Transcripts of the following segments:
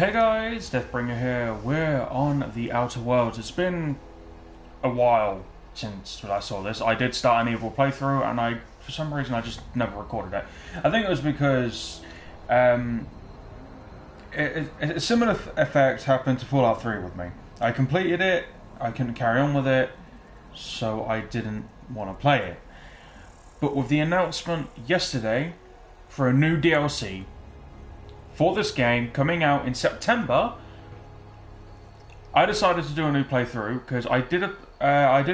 Hey guys, Deathbringer here. We're on the Outer Worlds. It's been a while since I saw this. I did start an Evil playthrough, and for some reason, I just never recorded it. I think it was because a similar effect happened to Fallout 3 with me. I completed it, I couldn't carry on with it, so I didn't want to play it. But with the announcement yesterday for a new DLC for this game coming out in September, I decided to do a new playthrough because I did a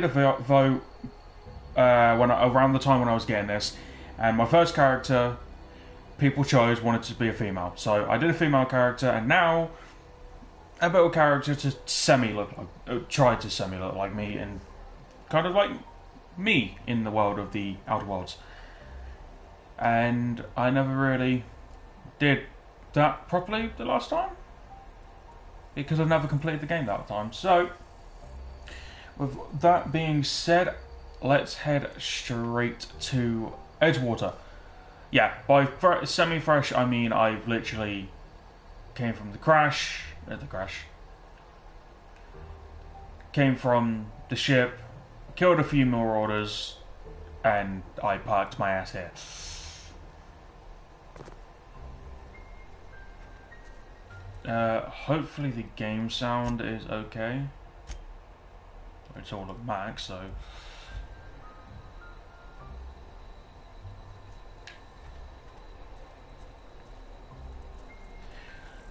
vote around the time when I was getting this, and my first character people chose wanted to be a female, so I did a female character, and now I built a character to tried to semi look like me, and kind of like me in the world of the Outer Worlds, and I never really did that properly the last time because I've never completed the game that time. So with that being said, let's head straight to Edgewater. Yeah, by semi-fresh I mean I've literally came from came from the ship, killed a few more orders, and I parked my ass here. Hopefully the game sound is okay. It's all at max, so.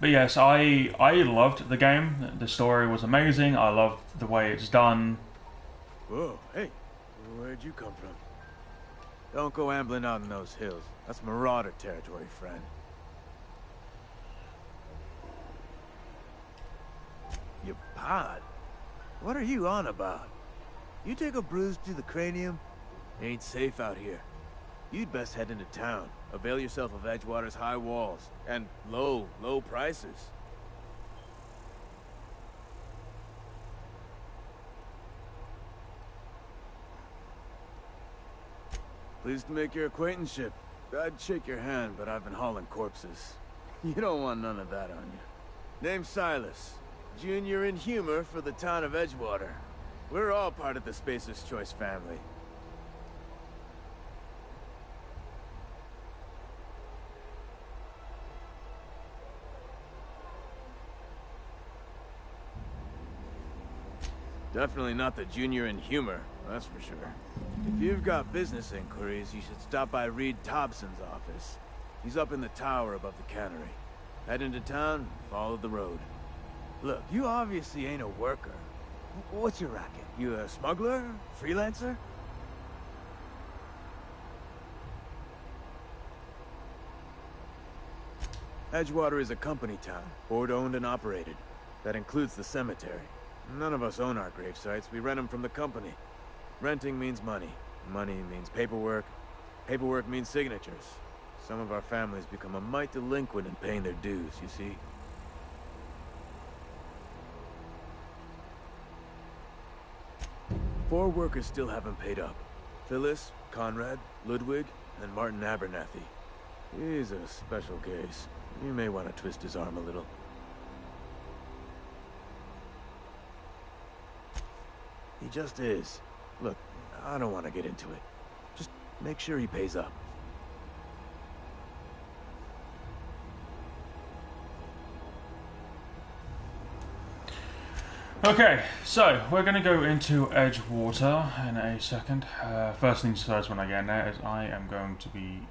But yes, I loved the game. The story was amazing. I loved the way it's done. Whoa, hey, where'd you come from? Don't go ambling out in those hills. That's marauder territory, friend. Your pod? What are you on about? You take a bruise to the cranium? Ain't safe out here. You'd best head into town. Avail yourself of Edgewater's high walls and low prices. Pleased to make your acquaintanceship. I'd shake your hand, but I've been hauling corpses. You don't want none of that on you. Name's Silas. Junior in humor for the town of Edgewater. We're all part of the Spacer's Choice family. Definitely not the junior in humor, that's for sure. If you've got business inquiries, you should stop by Reed Thompson's office. He's up in the tower above the cannery. Head into town, follow the road. Look, you obviously ain't a worker. What's your racket? You a smuggler? Freelancer? Edgewater is a company town, board-owned and operated. That includes the cemetery. None of us own our grave sites. We rent them from the company. Renting means money. Money means paperwork. Paperwork means signatures. Some of our families become a mite delinquent in paying their dues, you see. 4 workers still haven't paid up. Phyllis, Conrad, Ludwig, and Martin Abernathy. He's a special case. You may want to twist his arm a little. He just is. Look, I don't want to get into it. Just make sure he pays up. Okay, so we're going to go into Edgewater in a second. First things first when I get in there is I am going to be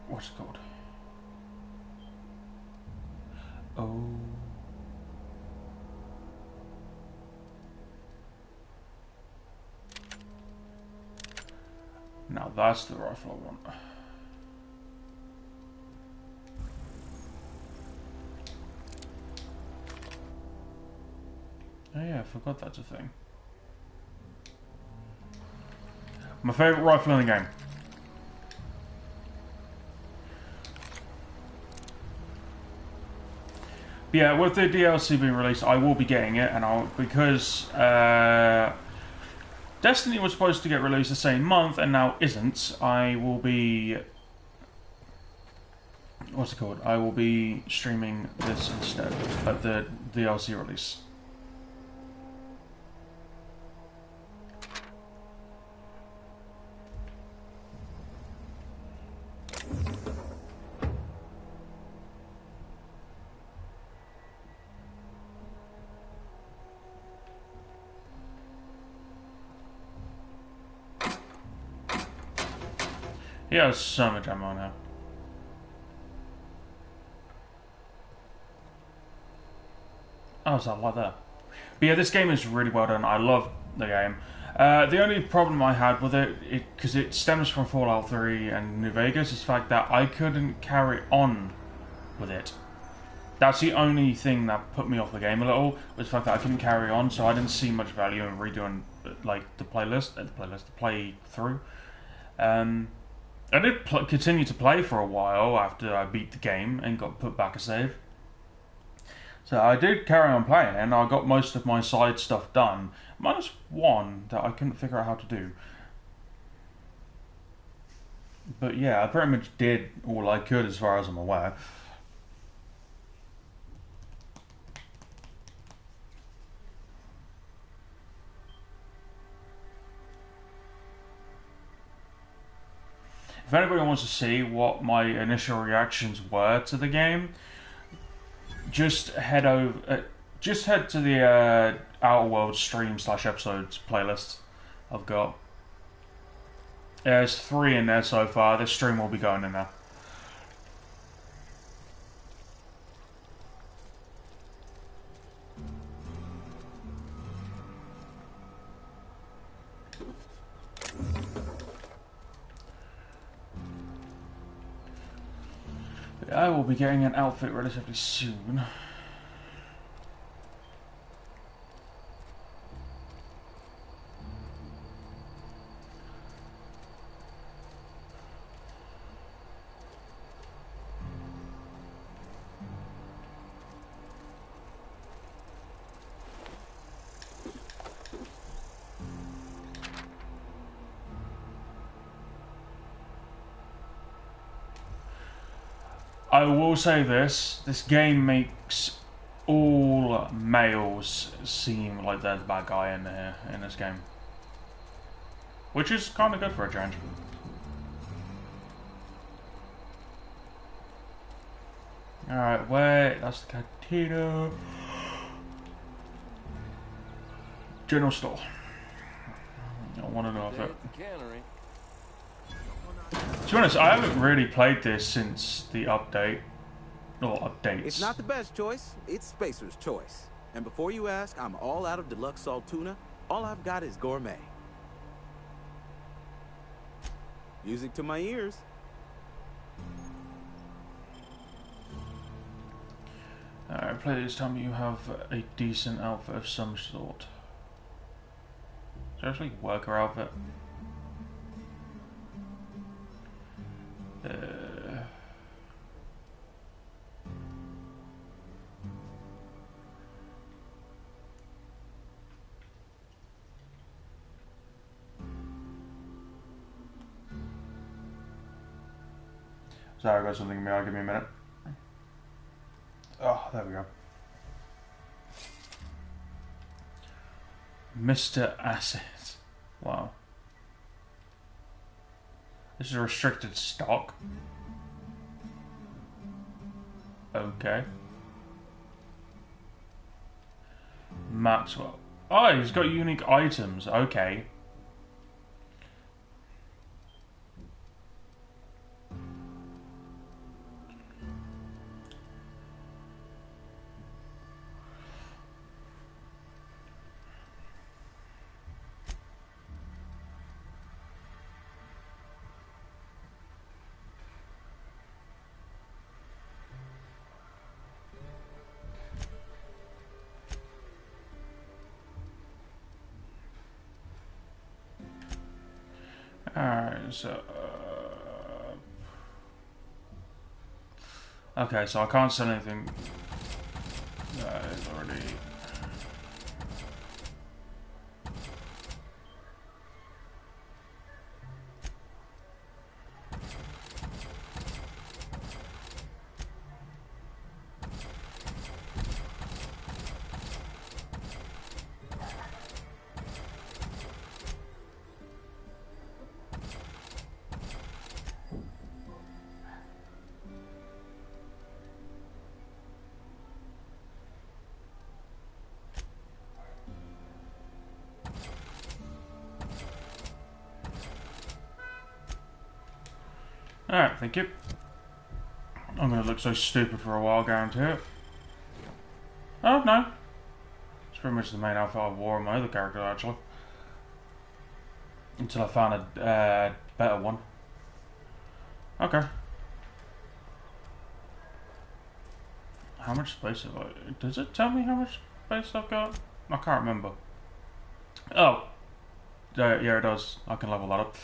what's it called? Oh. Now that's the rifle I want. Oh yeah, I forgot that's a thing. My favourite rifle in the game. But yeah, with the DLC being released, I will be getting it, and because Destiny was supposed to get released the same month and now isn't. I will be... What's it called? I will be streaming this instead of the DLC release. He has so much ammo now. Oh, is that like that? But yeah, this game is really well done. I love the game. The only problem I had with it, because it stems from Fallout 3 and New Vegas, is the fact that I couldn't carry on with it. That's the only thing that put me off the game a little, was the fact that I couldn't carry on, so I didn't see much value in redoing like the playthrough. I did continue to play for a while after I beat the game and got put back a save. So I did carry on playing and I got most of my side stuff done. Minus one that I couldn't figure out how to do. But yeah, I pretty much did all I could as far as I'm aware. If anybody wants to see what my initial reactions were to the game, just head to the Outer World stream/episodes playlist I've got. There's 3 in there so far. This stream will be going in there. I will be getting an outfit relatively soon. I will say this game makes all males seem like they're the bad guy in this game. Which is kind of good for a change. Alright, wait, that's the cantina. General store. I want to know if it... To be honest, I haven't really played this since the update. Or updates. It's not the best choice, it's Spacer's choice. And before you ask, I'm all out of deluxe salt tuna. All I've got is gourmet. Music to my ears. Alright, play this time you have a decent outfit of some sort. Seriously, worker outfit. Sorry, I got something in me. I'll give me a minute. Oh, there we go. Mr. Acid. Wow. This is a restricted stock. Okay. Maxwell. Oh, he's got unique items. Okay. Alright, so... okay, so I can't sell anything that is already... Alright, thank you. I'm gonna look so stupid for a while, guarantee it. Oh, no. It's pretty much the main outfit I wore on my other character, actually. Until I found a better one. Okay. How much space have I... Does it tell me how much space I've got? I can't remember. Oh. Yeah, it does. I can level that up.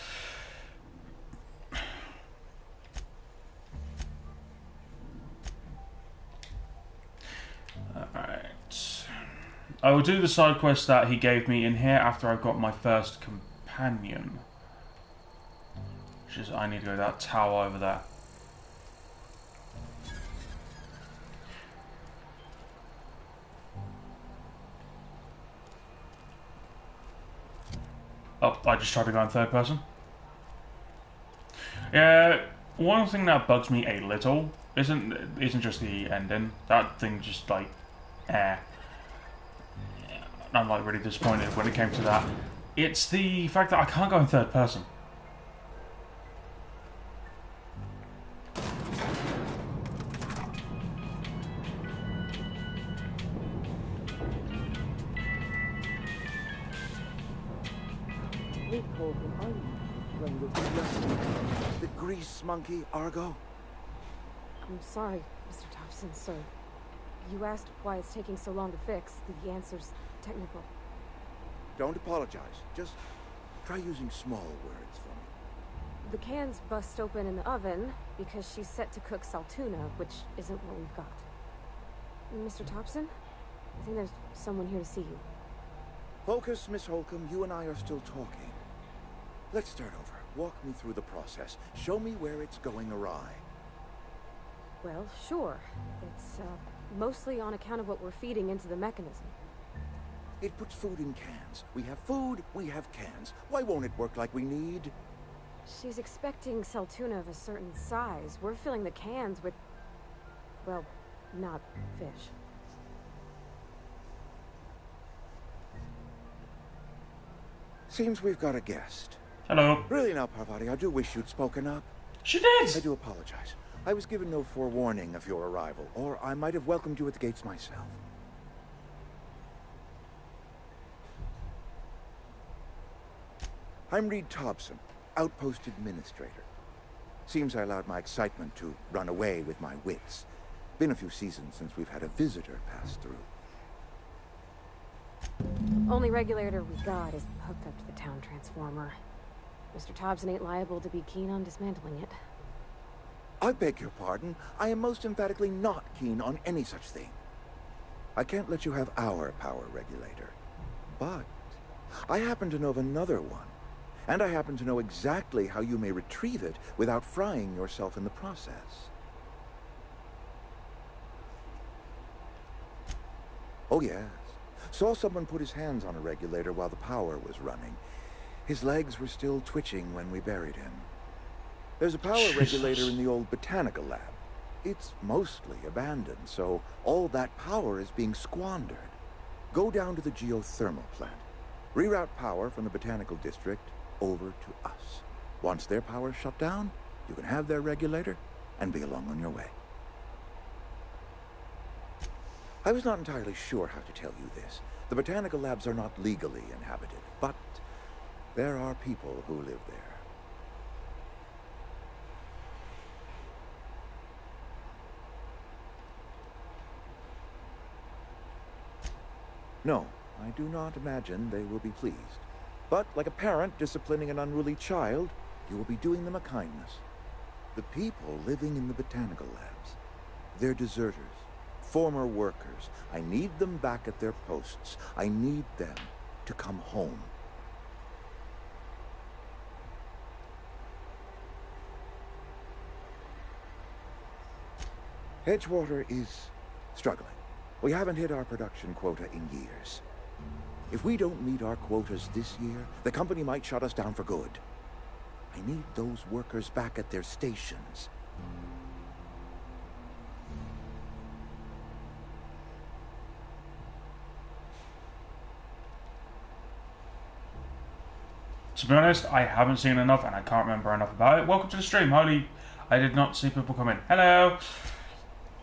Alright. I will do the side quest that he gave me in here after I've got my first companion. Which is, I need to go to that tower over there. Oh, I just tried to go in third person. Yeah, one thing that bugs me a little isn't just the ending. That thing just like, I'm like really disappointed when it came to that. It's the fact that I can't go in third person. The grease monkey, Argo? I'm sorry, Mr. Thompson, sir. You asked why it's taking so long to fix. The answer's technical. Don't apologize. Just try using small words for me. The cans bust open in the oven because she's set to cook saltuna, which isn't what we've got. Mr. Thompson? I think there's someone here to see you. Focus, Miss Holcomb. You and I are still talking. Let's start over. Walk me through the process. Show me where it's going awry. Well, sure. It's, mostly on account of what we're feeding into the mechanism. It puts food in cans. We have food, we have cans. Why won't it work like we need? She's expecting saltuna of a certain size. We're filling the cans with, well, not fish. Seems we've got a guest. Hello. Really now, Parvati, I do wish you'd spoken up. She did! I do apologize. I was given no forewarning of your arrival, or I might have welcomed you at the gates myself. I'm Reed Thompson, Outpost Administrator. Seems I allowed my excitement to run away with my wits. Been a few seasons since we've had a visitor pass through. Only regulator we got is hooked up to the town transformer. Mr. Thompson ain't liable to be keen on dismantling it. I beg your pardon. I am most emphatically not keen on any such thing. I can't let you have our power regulator. But I happen to know of another one. And I happen to know exactly how you may retrieve it without frying yourself in the process. Oh yes. Saw someone put his hands on a regulator while the power was running. His legs were still twitching when we buried him. There's a power regulator in the old botanical lab. It's mostly abandoned, so all that power is being squandered. Go down to the geothermal plant. Reroute power from the botanical district over to us. Once their power's shut down, you can have their regulator and be along on your way. I was not entirely sure how to tell you this. The botanical labs are not legally inhabited, but there are people who live there. No, I do not imagine they will be pleased. But like a parent disciplining an unruly child, you will be doing them a kindness. The people living in the botanical labs, they're deserters, former workers. I need them back at their posts. I need them to come home. Edgewater is struggling. We haven't hit our production quota in years. If we don't meet our quotas this year, the company might shut us down for good. I need those workers back at their stations. To be honest, I haven't seen enough and I can't remember enough about it. Welcome to the stream, Holy. I did not see people come in. Hello!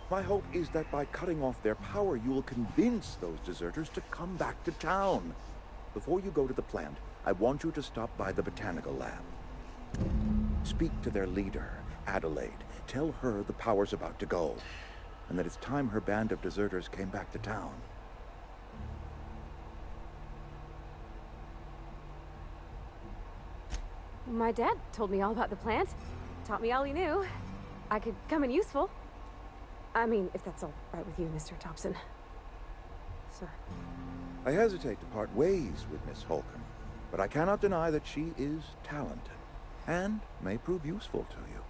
My hope is that by cutting off their power, you will convince those deserters to come back to town. Before you go to the plant, I want you to stop by the botanical lab. Speak to their leader, Adelaide. Tell her the power's about to go, and that it's time her band of deserters came back to town. My dad told me all about the plant. Taught me all he knew. I could come in useful. I mean, if that's all right with you, Mr. Thompson. Sir. I hesitate to part ways with Miss Holcomb, but I cannot deny that she is talented, and may prove useful to you.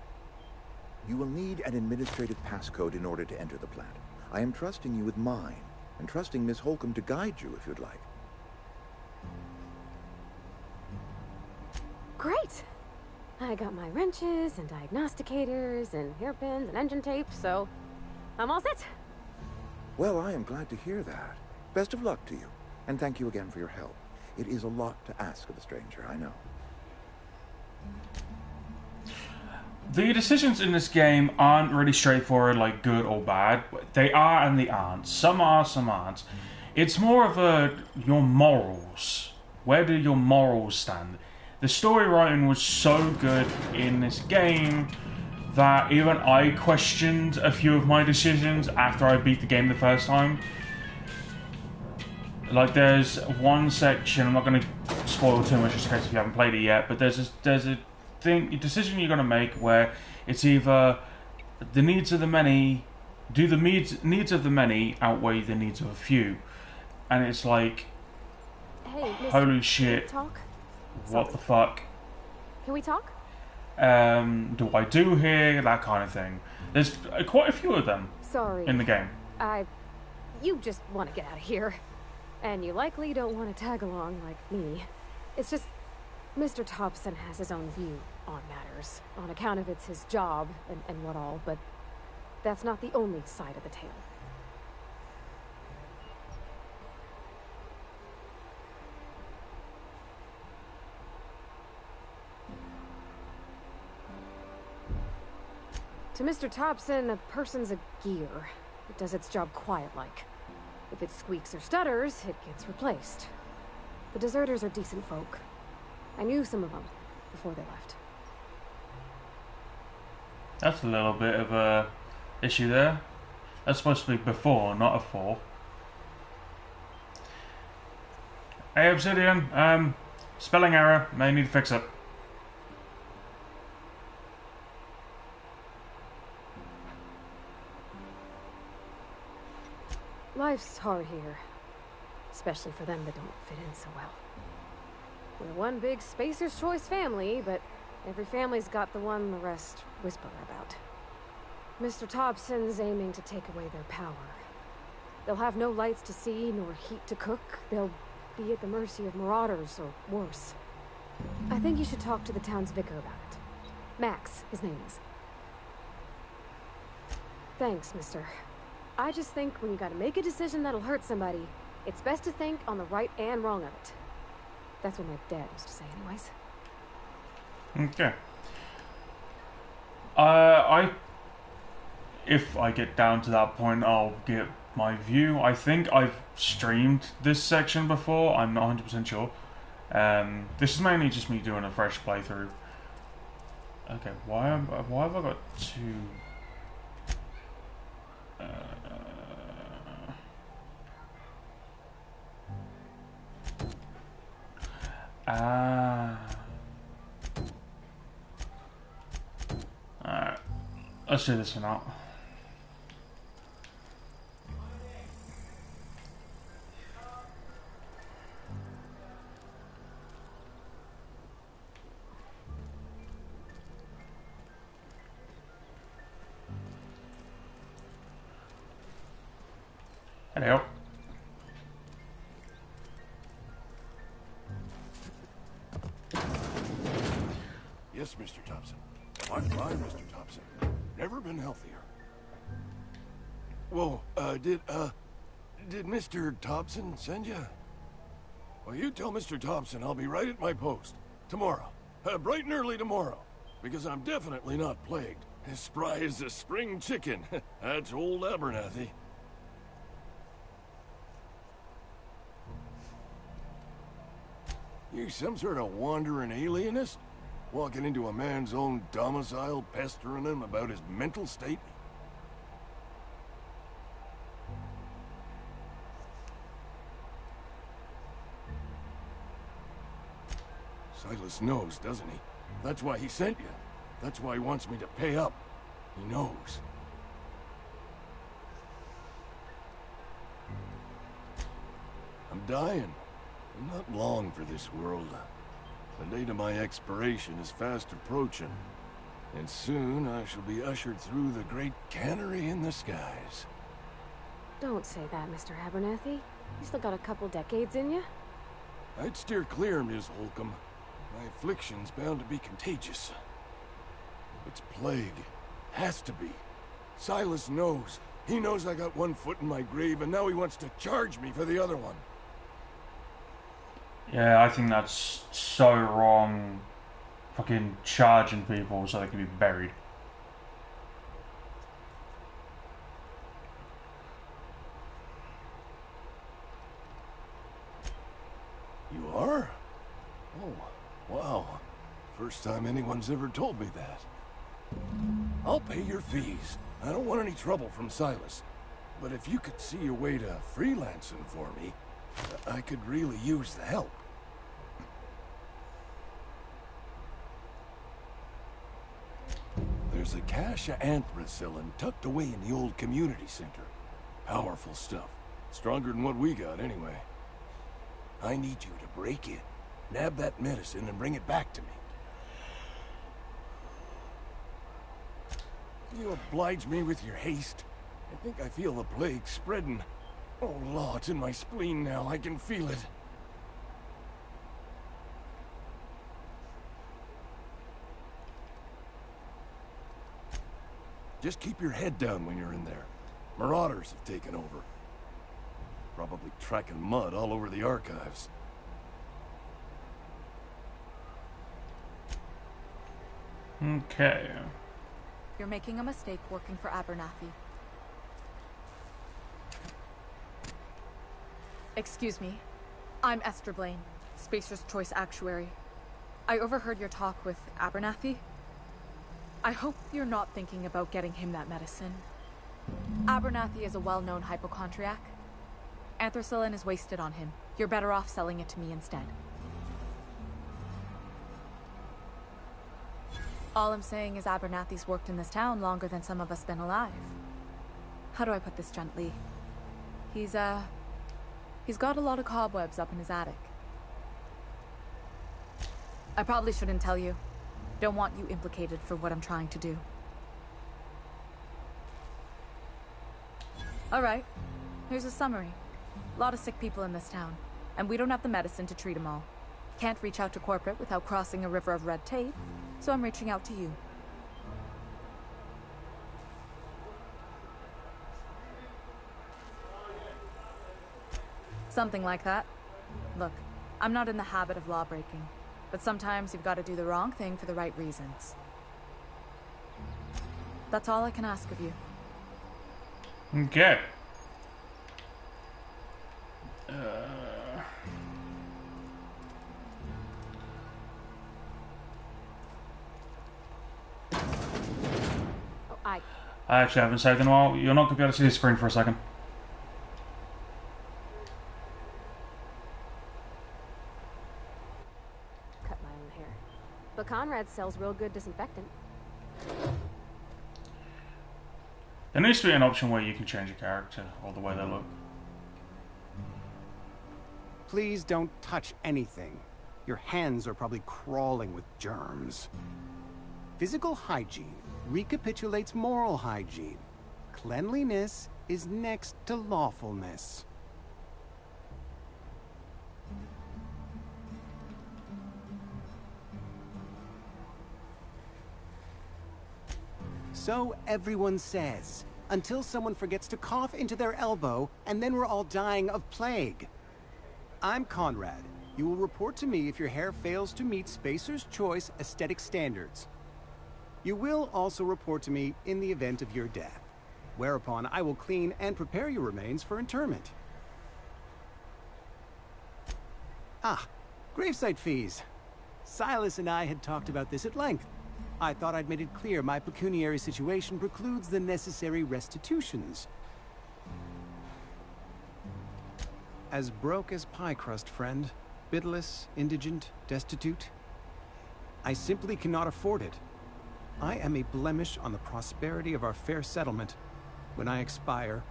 You will need an administrative passcode in order to enter the plant. I am trusting you with mine, and trusting Miss Holcomb to guide you if you'd like. Great! I got my wrenches and diagnosticators and hairpins and engine tape, so I'm all set. Well, I am glad to hear that. Best of luck to you, and thank you again for your help. It is a lot to ask of a stranger, I know. The decisions in this game aren't really straightforward, like good or bad. They are and they aren't. Some are, some aren't. It's more of a your morals. Where do your morals stand? The story writing was so good in this game that even I questioned a few of my decisions after I beat the game the first time. Like, there's one section, I'm not going to spoil too much just in case if you haven't played it yet, but there's a decision you're going to make where it's either the needs of the many, do the needs of the many outweigh the needs of a few. And it's like, Hey, Miss, holy shit, can we talk? what the fuck Can we talk? do I do here, that kind of thing. There's quite a few of them Sorry. in the game. You just want to get out of here. And you likely don't want to tag along like me. It's just, Mr. Thompson has his own view on matters, on account of it's his job and what all, but that's not the only side of the tale. To Mr. Thompson, a person's a gear. It does its job quiet-like. If it squeaks or stutters, it gets replaced. The deserters are decent folk. I knew some of them before they left. That's a little bit of a issue there. That's supposed to be before, not a for. Hey Obsidian, spelling error, may need to fix it. Life's hard here. Especially for them that don't fit in so well. We're one big Spacer's Choice family, but every family's got the one the rest whisper about. Mr. Thompson's aiming to take away their power. They'll have no lights to see, nor heat to cook. They'll be at the mercy of marauders, or worse. I think you should talk to the town's vicar about it. Max, his name is. Thanks, mister. I just think when you gotta make a decision that'll hurt somebody, it's best to think on the right and wrong of it. That's what my dad used to say anyways. Okay. If I get down to that point, I'll get my view. I think I've streamed this section before, I'm not 100% sure. This is mainly just me doing a fresh playthrough. Okay, why have I got two... Alright, let's do this one out. Hello. Yes, Mr. Thompson. I'm fine, Mr. Thompson. Never been healthier. Whoa, did Mr. Thompson send you? Well, you tell Mr. Thompson I'll be right at my post. Tomorrow. Bright and early tomorrow. Because I'm definitely not plagued. As spry as a spring chicken. That's old Abernathy. You some sort of wandering alienist? Walking into a man's own domicile, pestering him about his mental state? Silas knows, doesn't he? That's why he sent you. That's why he wants me to pay up. He knows. I'm dying. I'm not long for this world. The date of my expiration is fast approaching. And soon I shall be ushered through the great cannery in the skies. Don't say that, Mr. Abernathy. You still got a couple decades in you. I'd steer clear, Ms. Holcomb. My affliction's bound to be contagious. It's plague. Has to be. Silas knows. He knows I got one foot in my grave, and now he wants to charge me for the other one. Yeah, I think that's so wrong. Fucking charging people so they can be buried. You are? Oh, wow. First time anyone's ever told me that. I'll pay your fees. I don't want any trouble from Silas. But if you could see a way to freelancing for me, I could really use the help. There's a cache of anthracillin tucked away in the old community center. Powerful stuff. Stronger than what we got, anyway. I need you to break in, nab that medicine, and bring it back to me. You oblige me with your haste. I think I feel the plague spreading. Oh, Law, it's in my spleen now. I can feel it. Just keep your head down when you're in there. Marauders have taken over. Probably tracking mud all over the archives. Okay. You're making a mistake working for Abernathy. Excuse me. I'm Esther Blaine, Spacer's Choice Actuary. I overheard your talk with Abernathy. I hope you're not thinking about getting him that medicine. Abernathy is a well-known hypochondriac. Anthracillin is wasted on him. You're better off selling it to me instead. All I'm saying is Abernathy's worked in this town longer than some of us been alive. How do I put this gently? He's got a lot of cobwebs up in his attic. I probably shouldn't tell you. Don't want you implicated for what I'm trying to do. Alright, here's a summary. A lot of sick people in this town, and we don't have the medicine to treat them all. Can't reach out to corporate without crossing a river of red tape, so I'm reaching out to you. Something like that. Look, I'm not in the habit of law-breaking, but sometimes you've got to do the wrong thing for the right reasons. That's all I can ask of you. Okay. I actually haven't saved in a while. You're not going to be able to see the screen for a second. Cut my own hair. But Conrad sells real good disinfectant. There needs to be an option where you can change your character or the way they look. Please don't touch anything. Your hands are probably crawling with germs. Physical hygiene recapitulates moral hygiene. Cleanliness is next to lawfulness. So everyone says, until someone forgets to cough into their elbow, and then we're all dying of plague. I'm Conrad. You will report to me if your hair fails to meet Spacer's Choice aesthetic standards. You will also report to me in the event of your death, whereupon I will clean and prepare your remains for interment. Ah, gravesite fees. Silas and I had talked about this at length. I thought I'd made it clear my pecuniary situation precludes the necessary restitutions. As broke as pie crust, friend. Bidless, indigent, destitute. I simply cannot afford it. I am a blemish on the prosperity of our fair settlement. When I expire,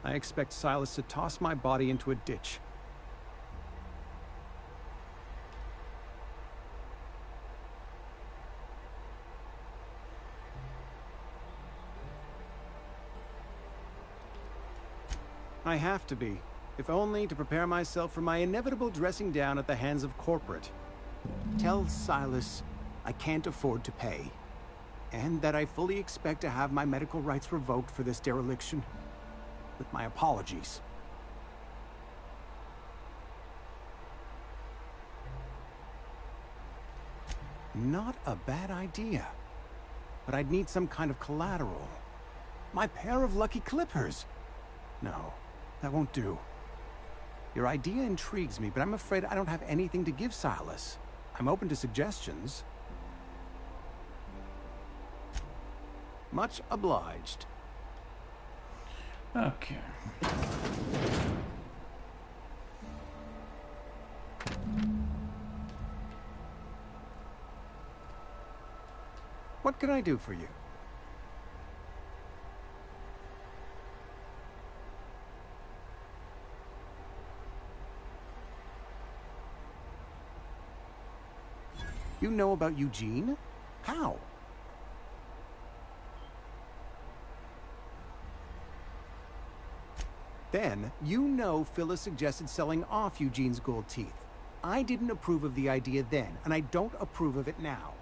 I expect Silas to toss my body into a ditch. I have to be, if only to prepare myself for my inevitable dressing down at the hands of corporate. Tell Silas I can't afford to pay, and that I fully expect to have my medical rights revoked for this dereliction. With my apologies. Not a bad idea. But I'd need some kind of collateral. My pair of lucky clippers. No, that won't do. Your idea intrigues me, but I'm afraid I don't have anything to give Silas. I'm open to suggestions. Much obliged. Okay. What can I do for you? You know about Eugene? How? Then, you know Phyllis suggested selling off Eugene's gold teeth. I didn't approve of the idea then, and I don't approve of it now.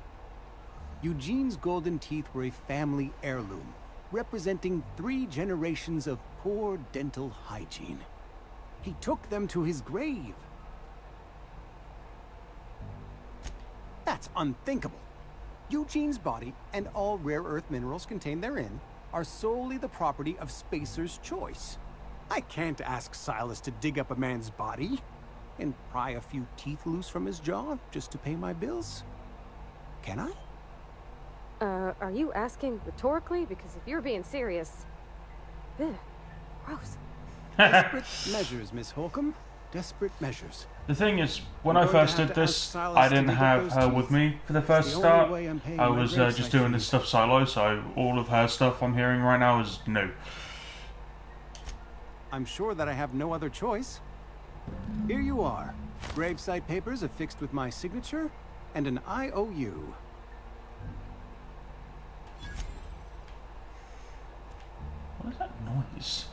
Eugene's golden teeth were a family heirloom, representing 3 generations of poor dental hygiene. He took them to his grave. That's unthinkable. Eugene's body and all rare earth minerals contained therein are solely the property of Spacer's Choice. I can't ask Silas to dig up a man's body and pry a few teeth loose from his jaw just to pay my bills. Can I? Are you asking rhetorically? Because if you're being serious... Ugh, gross. Desperate measures, Miss Holcomb. Desperate measures. The thing is, when I'm I going to first have did to ask this, Silas I to didn't dig up have those her teeth. with me for the It's first the only start. way I'm paying I my was gravesite just doing this fees. stuff solo, so all of her stuff I'm hearing right now is new. I'm sure that I have no other choice. Here you are. Gravesite papers affixed with my signature and an IOU. What is that noise?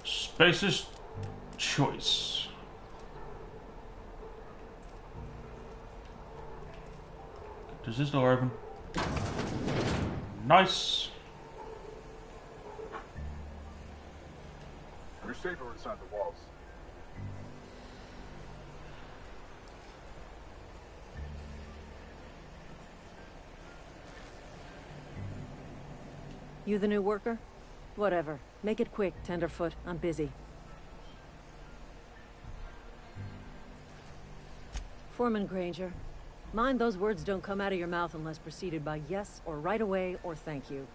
Spacer's Choice. Does this door open? Nice. You're safer inside the walls. You the new worker? Whatever. Make it quick, Tenderfoot. I'm busy. Foreman Granger. Mind those words don't come out of your mouth unless preceded by yes or right away or thank you.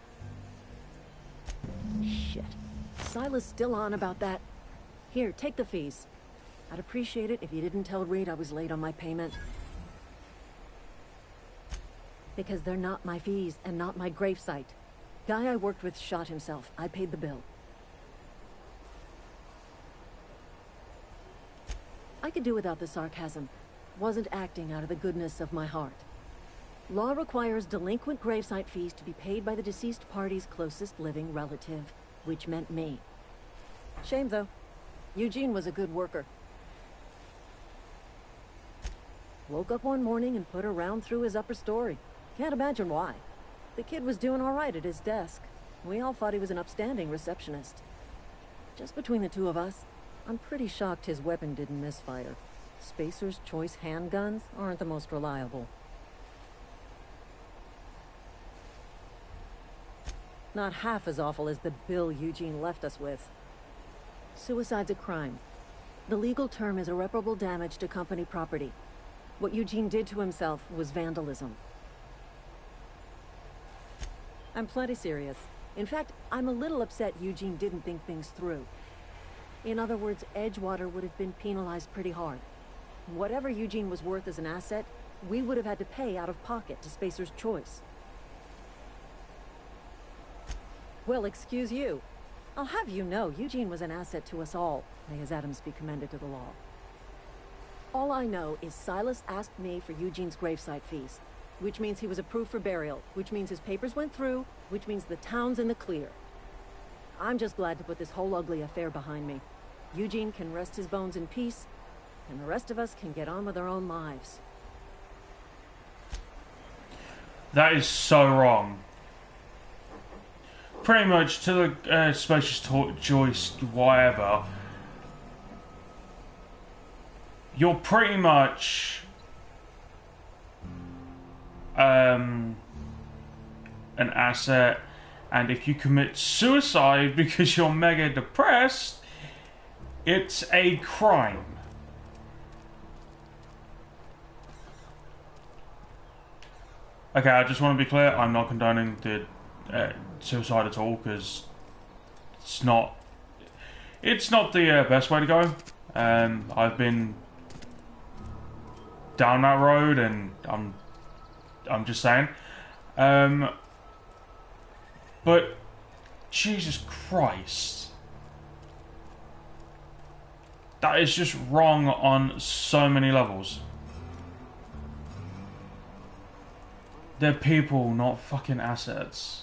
Shit. Silas still on about that. Here, take the fees. I'd appreciate it if you didn't tell Reed I was late on my payment. Because they're not my fees and not my gravesite. Guy I worked with shot himself. I paid the bill. I could do without the sarcasm. Wasn't acting out of the goodness of my heart. Law requires delinquent gravesite fees to be paid by the deceased party's closest living relative, which meant me. Shame, though. Eugene was a good worker. Woke up one morning and put a round through his upper story. Can't imagine why. The kid was doing all right at his desk. We all thought he was an upstanding receptionist. Just between the two of us, I'm pretty shocked his weapon didn't misfire. Spacer's Choice handguns aren't the most reliable. Not half as awful as the bill Eugene left us with. Suicide's a crime. The legal term is irreparable damage to company property. What Eugene did to himself was vandalism. I'm plenty serious. In fact, I'm a little upset Eugene didn't think things through. In other words, Edgewater would have been penalized pretty hard. Whatever Eugene was worth as an asset, we would have had to pay out of pocket to Spacer's Choice. Well, excuse you. I'll have you know, Eugene was an asset to us all. May his atoms be commended to the law. All I know is Silas asked me for Eugene's gravesite fees, which means he was approved for burial, which means his papers went through, which means the town's in the clear. I'm just glad to put this whole ugly affair behind me. Eugene can rest his bones in peace, and the rest of us can get on with our own lives. That is so wrong. Pretty much to the Spacious Choice, whatever. You're pretty much an asset, and if you commit suicide because you're mega depressed, it's a crime. Okay, I just want to be clear, I'm not condoning the suicide at all, because it's not the best way to go. I've been down that road, and I'm just saying. But Jesus Christ, that is just wrong on so many levels. They're people, not fucking assets.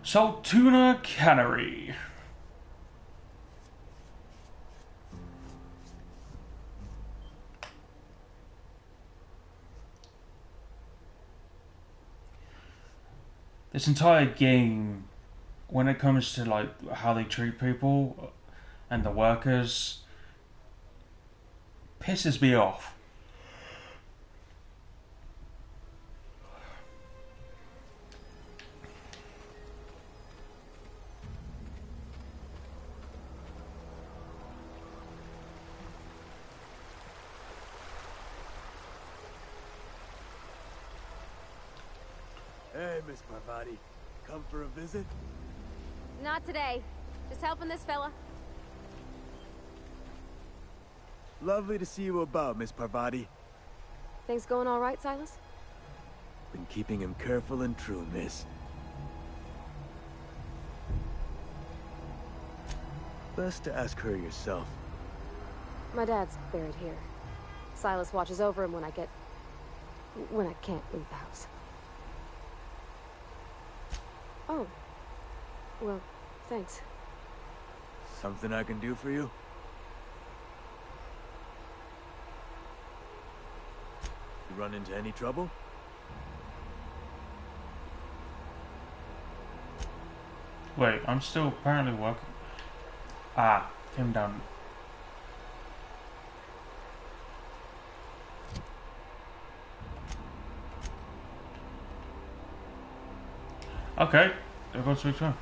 Saltuna Cannery. This entire game, when it comes to like how they treat people and the workers, pisses me off. Hey, Miss Parvati. Come for a visit? Not today. Just helping this fella. Lovely to see you about, Miss Parvati. Things going all right, Silas? Been keeping him careful and true, miss. Best to ask her yourself. My dad's buried here. Silas watches over him when I can't leave the house. Oh. Well, thanks. Something I can do for you? You run into any trouble? Wait, I'm still apparently working. Ah, came down. Okay, I've got to switch on.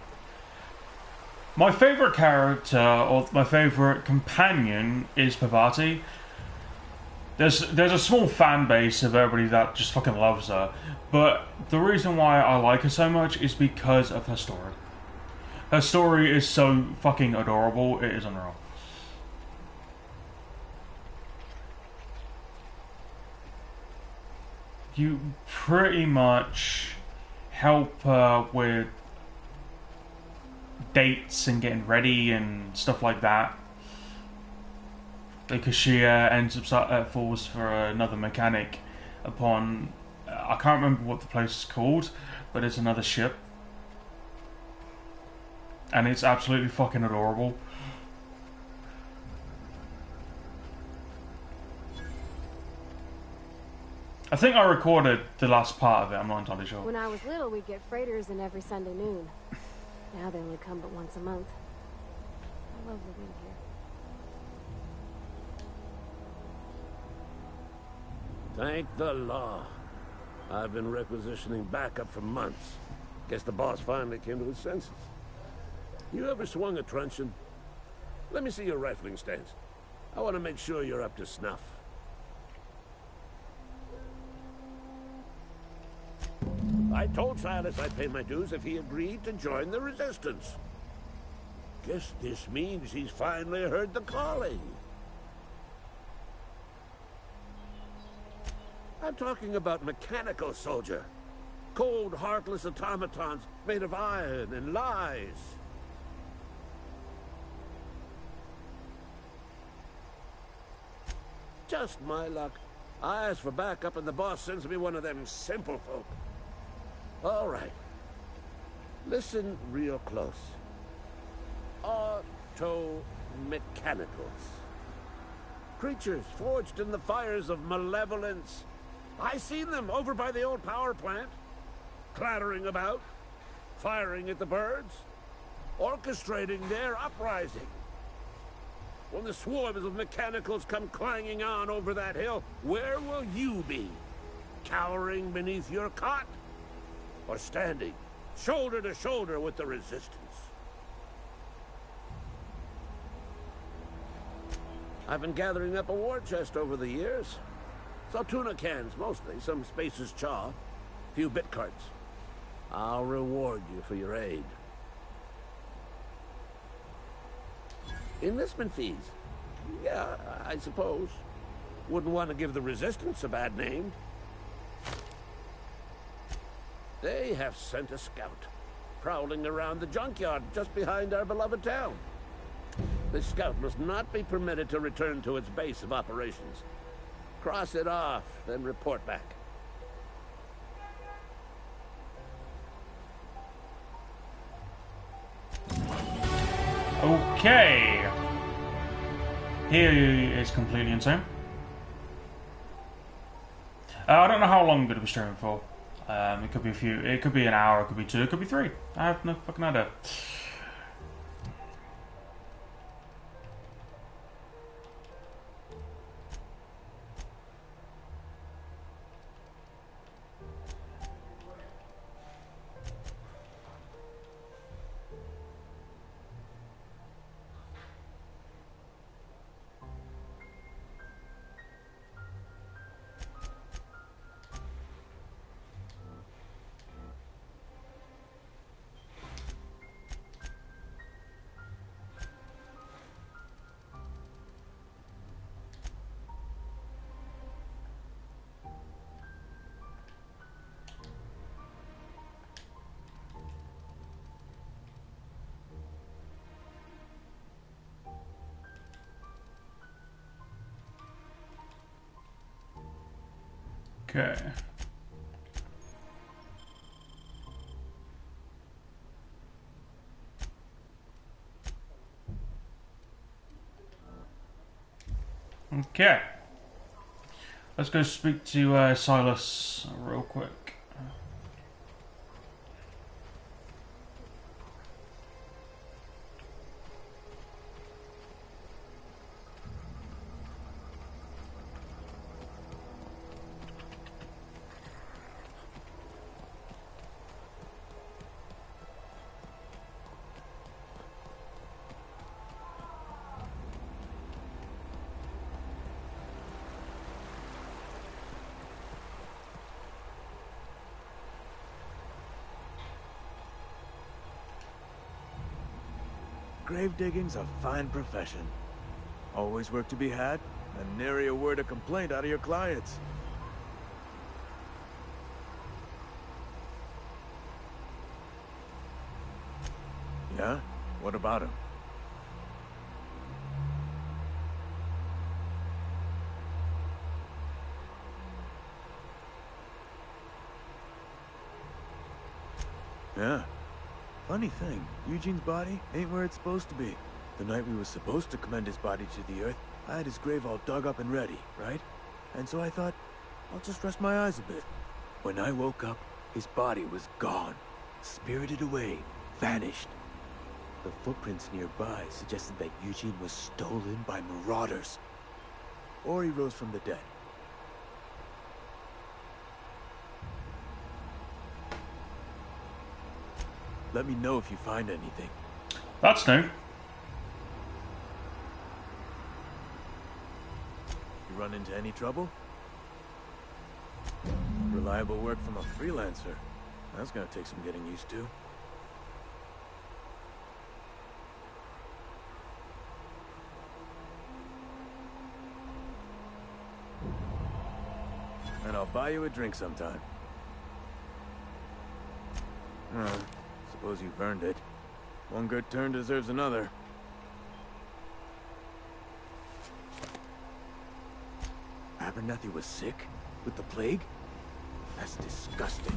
My favourite character, or my favourite companion, is Parvati. There's a small fan base of everybody that just fucking loves her, but the reason why I like her so much is because of her story. Her story is so fucking adorable, it is unreal. You pretty much help her with dates and getting ready and stuff like that, because she ends up falls for another mechanic upon I can't remember what the place is called, but it's another ship. And it's absolutely fucking adorable. I think I recorded the last part of it, I'm not entirely sure. When I was little, we'd get freighters in every Sunday noon. Now they only come but once a month. I love living here. Thank the law. I've been requisitioning backup for months. Guess the boss finally came to his senses. You ever swung a truncheon? Let me see your rifling stance. I want to make sure you're up to snuff. I told Silas I'd pay my dues if he agreed to join the resistance. Guess this means he's finally heard the calling. I'm talking about mechanical soldier. Cold, heartless automatons made of iron and lies. Just my luck. I ask for backup and the boss sends me one of them simple folk. All right. Listen real close. Auto-mechanicals. Creatures forged in the fires of malevolence. I seen them over by the old power plant. Clattering about. Firing at the birds. Orchestrating their uprising. When the swarms of mechanicals come clanging on over that hill, where will you be? Cowering beneath your cot? Or standing, shoulder to shoulder with the resistance? I've been gathering up a war chest over the years. Saw tuna cans, mostly, some Spacer's chaw, few bit carts. I'll reward you for your aid. Enlistment fees. Yeah, I suppose. Wouldn't want to give the resistance a bad name. They have sent a scout, prowling around the junkyard just behind our beloved town. This scout must not be permitted to return to its base of operations. Cross it off, then report back. Okay. Here is completely insane. I don't know how long I'm going to be streaming for. It could be it could be an hour, it could be 2, it could be 3. I have no fucking idea. Okay. Okay. Let's go speak to Silas real quick. Grave digging's a fine profession. Always work to be had, and nary a word of complaint out of your clients. Yeah? What about him? Yeah. Funny thing, Eugene's body ain't where it's supposed to be. The night we were supposed to commend his body to the earth, I had his grave all dug up and ready, right? And so I thought, I'll just rest my eyes a bit. When I woke up, his body was gone. Spirited away, vanished. The footprints nearby suggested that Eugene was stolen by marauders. Or he rose from the dead. Let me know if you find anything. That's new. You run into any trouble? Reliable work from a freelancer. That's gonna take some getting used to. And I'll buy you a drink sometime. Well, suppose you've earned it. One good turn deserves another. Abernathy was sick? With the plague? That's disgusting.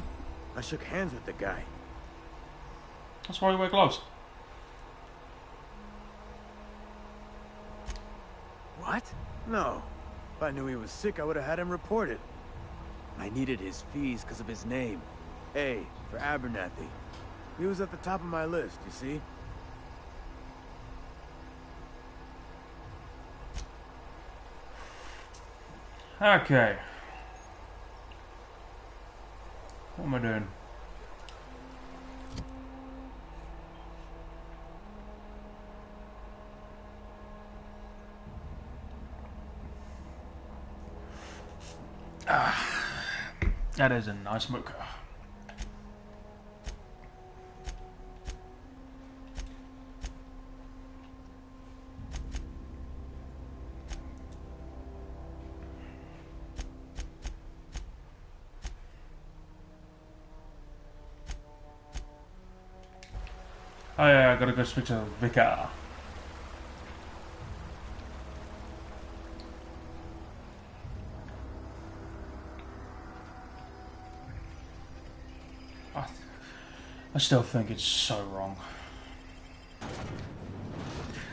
I shook hands with the guy. That's why you wear gloves. What? No. If I knew he was sick, I would have had him reported. I needed his fees because of his name. A for Abernathy. He was at the top of my list, you see? Okay. What am I doing? That is a nice book. Oh yeah, I gotta go speak to the vicar. I still think it's so wrong.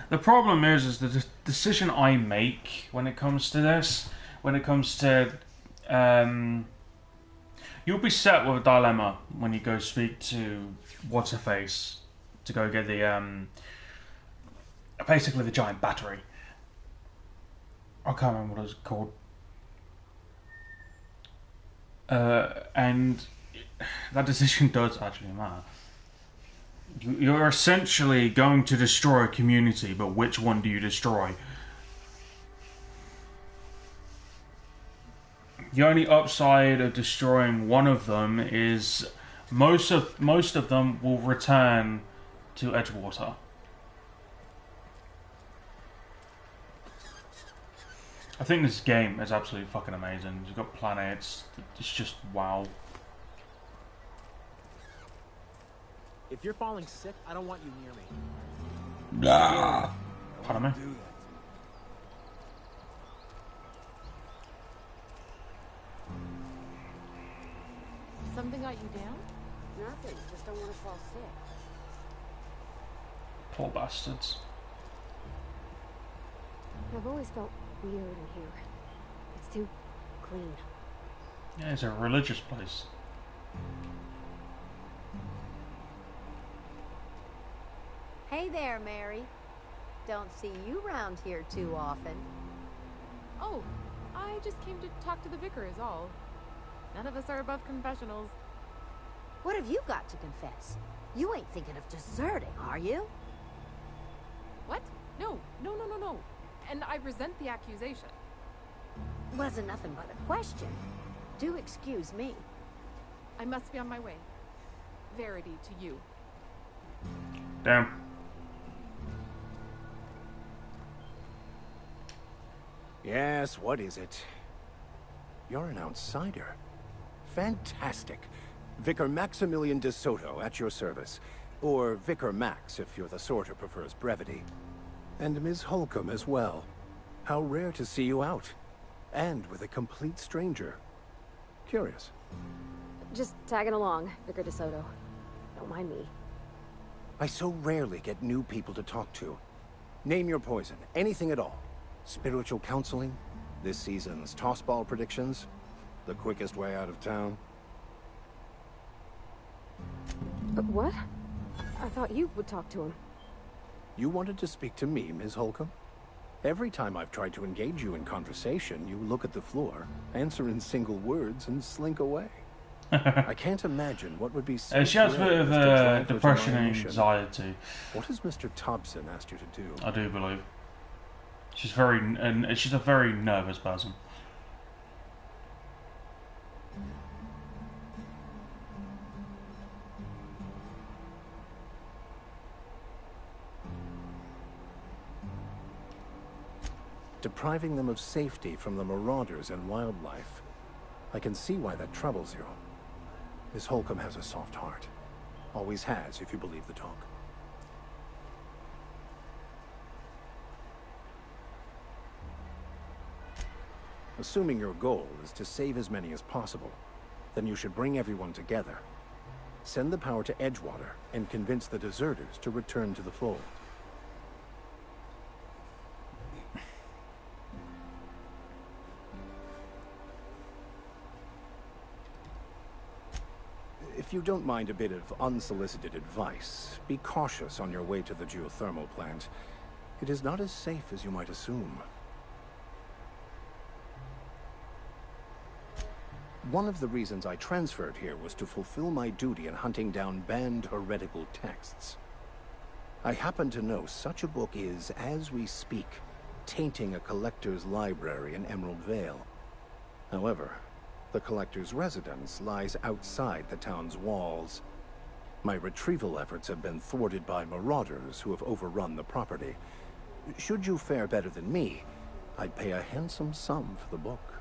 The problem is the decision I make when it comes to this, when it comes to, you'll be set with a dilemma when you go speak to What's-Her-Face to go get the, basically the giant battery. I can't remember what it's called. And that decision does actually matter. You're essentially going to destroy a community, but which one do you destroy? The only upside of destroying one of them is most of them will return to Edgewater. I think this game is absolutely fucking amazing. You've got planets. It's just wow. If you're falling sick, I don't want you near me. Blah. Pardon me? Something got you down? Nothing. Just don't want to fall sick. Poor bastards. I've always felt weird in here. It's too clean. Yeah, it's a religious place. Hey there, Mary. Don't see you around here too often. Oh, I just came to talk to the vicar is all. None of us are above confessionals. What have you got to confess? You ain't thinking of deserting, are you? What? No. And I resent the accusation. Wasn't nothing but a question. Do excuse me. I must be on my way. Verity to you. Damn. Yes, what is it? You're an outsider. Fantastic. Vicar Maximilian de Soto, at your service. Or Vicar Max, if you're the sort who prefers brevity. And Ms. Holcomb as well. How rare to see you out. And with a complete stranger. Curious. Just tagging along, Vicar DeSoto. Don't mind me. I so rarely get new people to talk to. Name your poison, anything at all. Spiritual counseling, this season's tossball predictions, the quickest way out of town. But what? I thought you would talk to him. You wanted to speak to me, Ms. Holcomb? Every time I've tried to engage you in conversation, you look at the floor, answer in single words, and slink away. I can't imagine what would be so she has a bit of depression and anxiety. What has Mr. Thompson asked you to do? I do believe. She's a very nervous person. Depriving them of safety from the marauders and wildlife. I can see why that troubles you. Miss Holcomb has a soft heart. Always has, if you believe the talk. Assuming your goal is to save as many as possible, then you should bring everyone together. Send the power to Edgewater and convince the deserters to return to the fold. If you don't mind a bit of unsolicited advice, be cautious on your way to the geothermal plant. It is not as safe as you might assume. One of the reasons I transferred here was to fulfill my duty in hunting down banned heretical texts. I happen to know such a book is, as we speak, tainting a collector's library in Emerald Vale. However, the collector's residence lies outside the town's walls. My retrieval efforts have been thwarted by marauders who have overrun the property. Should you fare better than me, I'd pay a handsome sum for the book.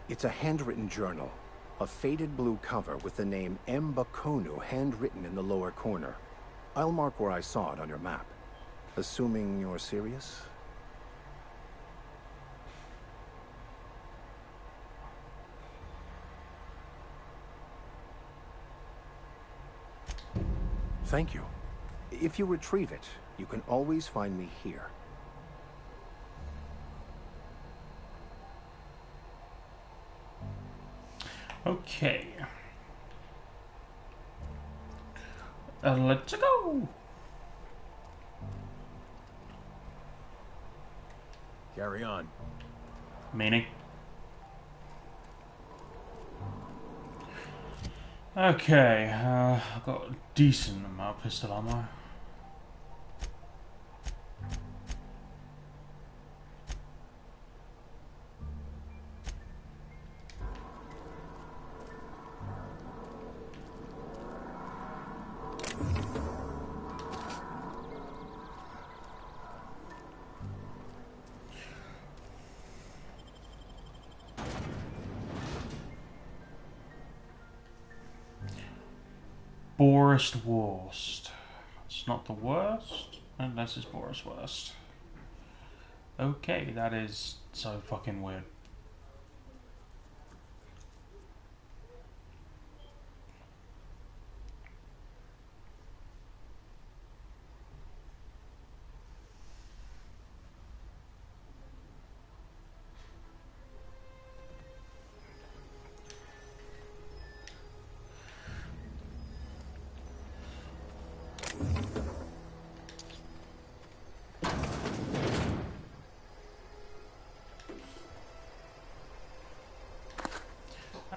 It's a handwritten journal, a faded blue cover with the name M. Bakonu handwritten in the lower corner. I'll mark where I saw it on your map. Assuming you're serious? Thank you. If you retrieve it, you can always find me here. Okay. Let's go. Carry on. Meaning? Okay, I've got a decent amount of pistol ammo. Borist Worst. It's not the worst, unless it's Boris Worst. Okay, that is so fucking weird.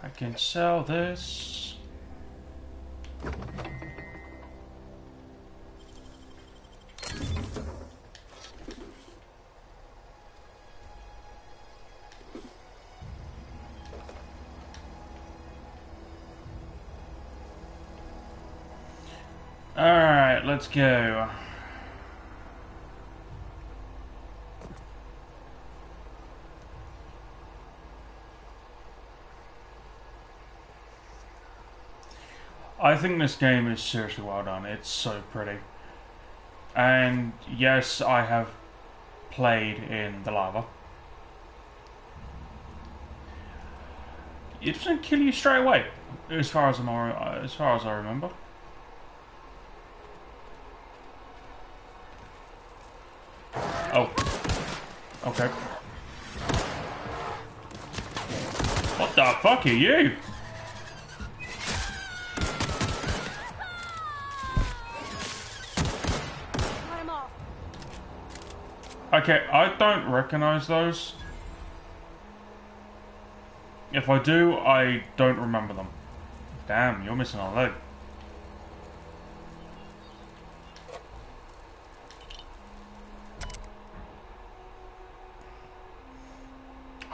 I can sell this. Alright, let's go. I think this game is seriously well done. It's so pretty. And yes, I have played in the lava. it doesn't kill you straight away, as far as I remember. Oh. Okay. What the fuck are you? Okay, I don't recognize those. If I do, I don't remember them. Damn, you're missing a leg.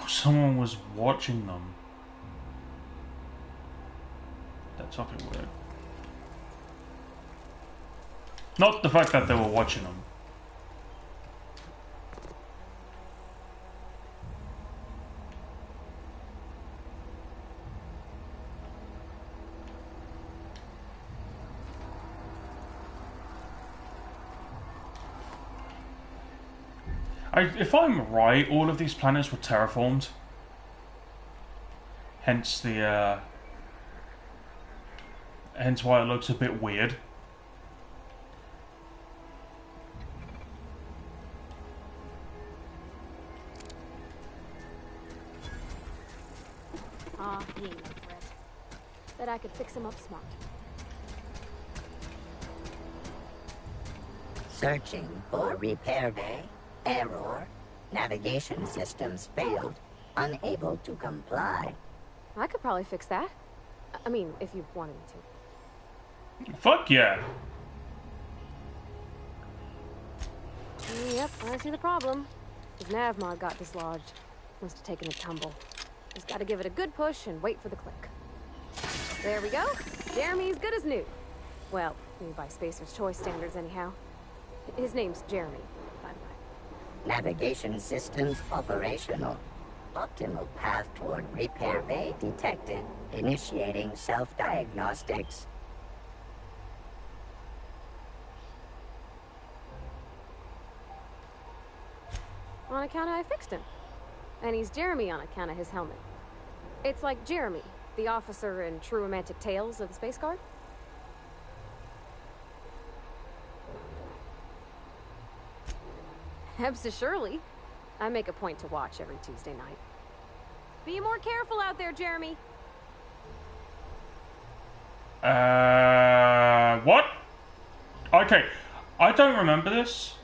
Oh, someone was watching them. That's fucking weird. Not the fact that they were watching them. If I'm right, all of these planets were terraformed. Hence the, hence why it looks a bit weird. Aw, he ain't no threat. Bet I could fix him up smart. Searching for repair bay. Error. Navigation systems failed. Unable to comply. I could probably fix that. I mean, if you wanted me to. Fuck yeah. Yep, I see the problem. His nav mod got dislodged. Must have taken a tumble. Just gotta give it a good push and wait for the click. There we go. Jeremy's good as new. Well, new by Spacer's Choice standards anyhow. His name's Jeremy, by the way. Navigation systems operational. Optimal path toward repair bay detected. Initiating self-diagnostics. On account of I fixed him. And he's Jeremy on account of his helmet. It's like Jeremy, the officer in True Romantic Tales of the Space Guard. Hebs Shirley. I make a point to watch every Tuesday night. Be more careful out there, Jeremy. What? Okay, I don't remember this.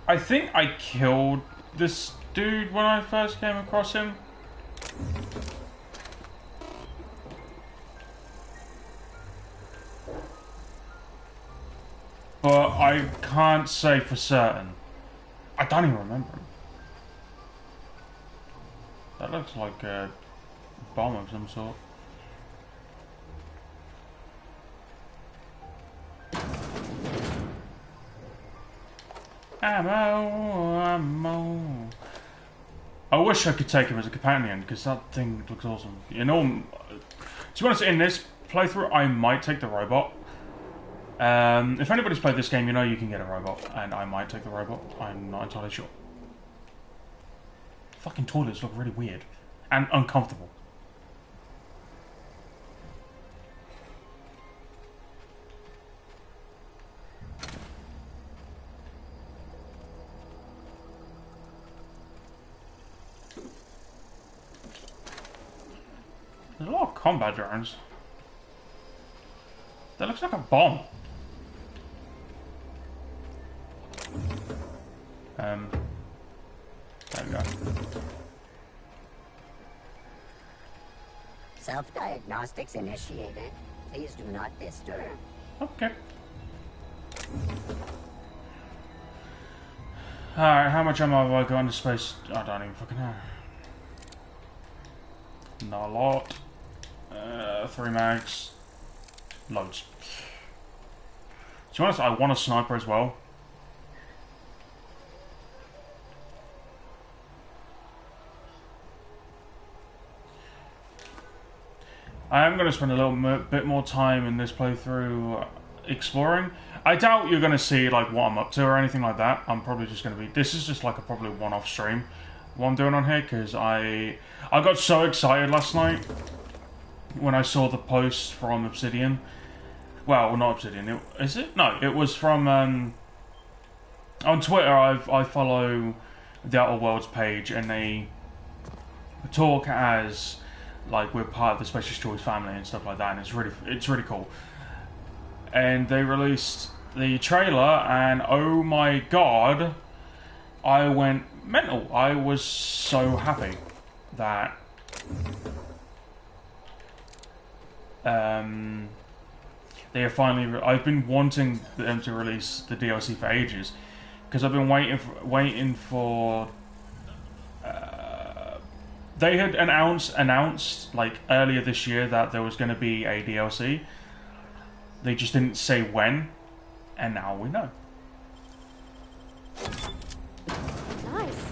I think I killed this dude when I first came across him. But I can't say for certain. I don't even remember him. That looks like a bomb of some sort. Ammo. I wish I could take him as a companion because that thing looks awesome. You know, to be honest, in this playthrough, I might take the robot. If anybody's played this game, you know you can get a robot, and I might take the robot. I'm not entirely sure. Fucking toilets look really weird and uncomfortable. There's a lot of combat drones. That looks like a bomb. There we go. Self-diagnostics initiated. Please do not disturb. Okay. Alright, how much ammo have I got into space? I don't even fucking know. Not a lot. 3 mags. Loads. To be honest, I want a sniper as well. I am going to spend a little bit more time in this playthrough exploring. I doubt you're going to see like what I'm up to or anything like that. I'm probably just going to be... This is just like a probably one-off stream what I'm doing on here because I got so excited last night when I saw the post from Obsidian. Well, not Obsidian. Is it? No, it was from on Twitter. I follow the Outer Worlds page, and they talk as like we're part of the Specialist Choice family and stuff like that, and it's really cool. And they released the trailer, and oh my god, I went mental. I was so happy that they are finally. I've been wanting them to release the DLC for ages because I've been waiting for. They had announced like earlier this year that there was going to be a DLC. They just didn't say when, and now we know. Nice.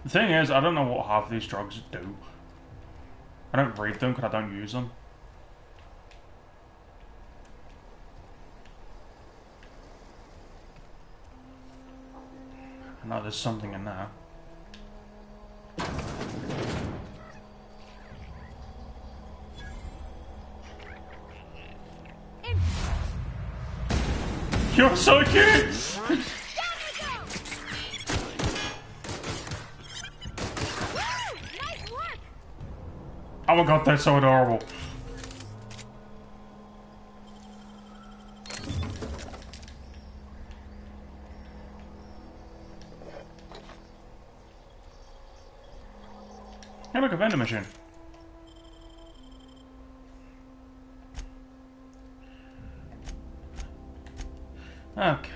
The thing is, I don't know what half of these drugs do. I don't read them because I don't use them. I know there's something in there. You're so cute! Oh my god, that's so adorable. Hey, look, a vending machine. Okay.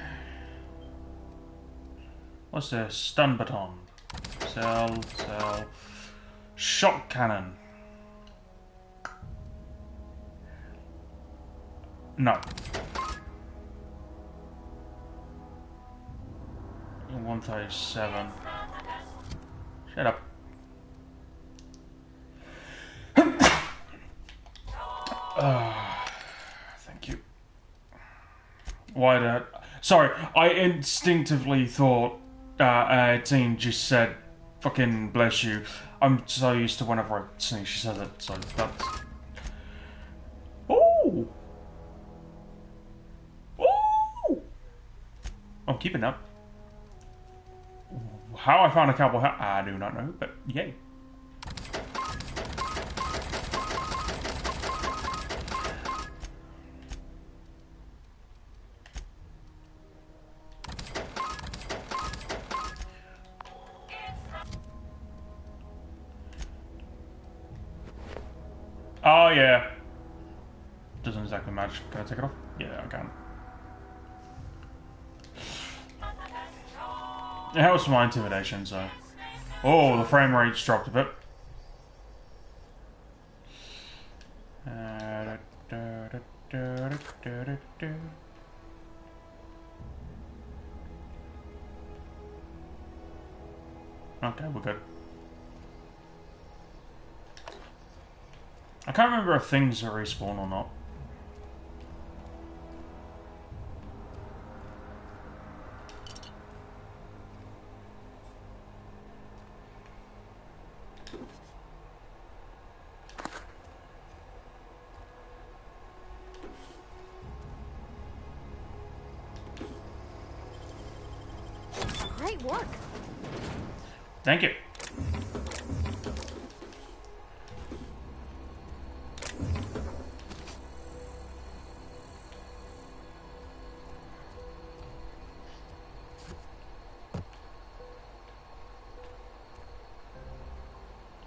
What's this? Stun baton. Cell. Shock cannon. No. 137. Shut up. Thank you. Why did... Sorry, I instinctively thought Teen just said, fucking bless you. I'm so used to whenever I sneeze, she says it, so that's... Ooh! Ooh! I'm keeping up. How I found a cowboy hat, I do not know, but yay. Oh yeah. Doesn't exactly match. Can I take it off? Yeah, I can. It helps my intimidation, so. Oh, the frame rate's dropped a bit. Okay, we're good. I can't remember if things are respawn or not. Great work. Thank you.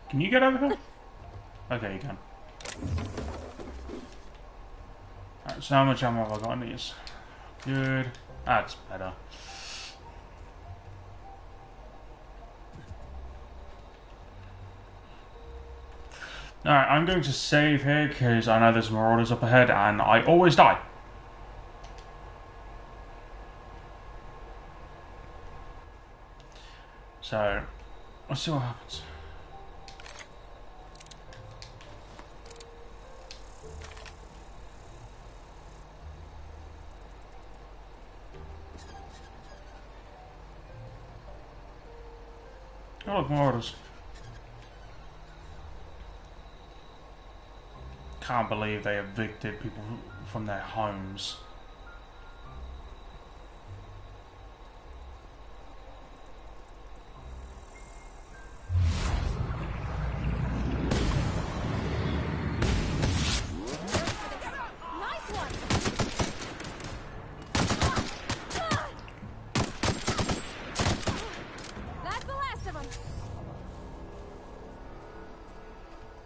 Can you get over here? Okay, you can. Alright, so how much ammo have I got in these? Good. That's better. Alright, I'm going to save here because I know there's marauders up ahead and I always die. So, let's see what happens. Oh, look, more orders. Can't believe they evicted people from their homes.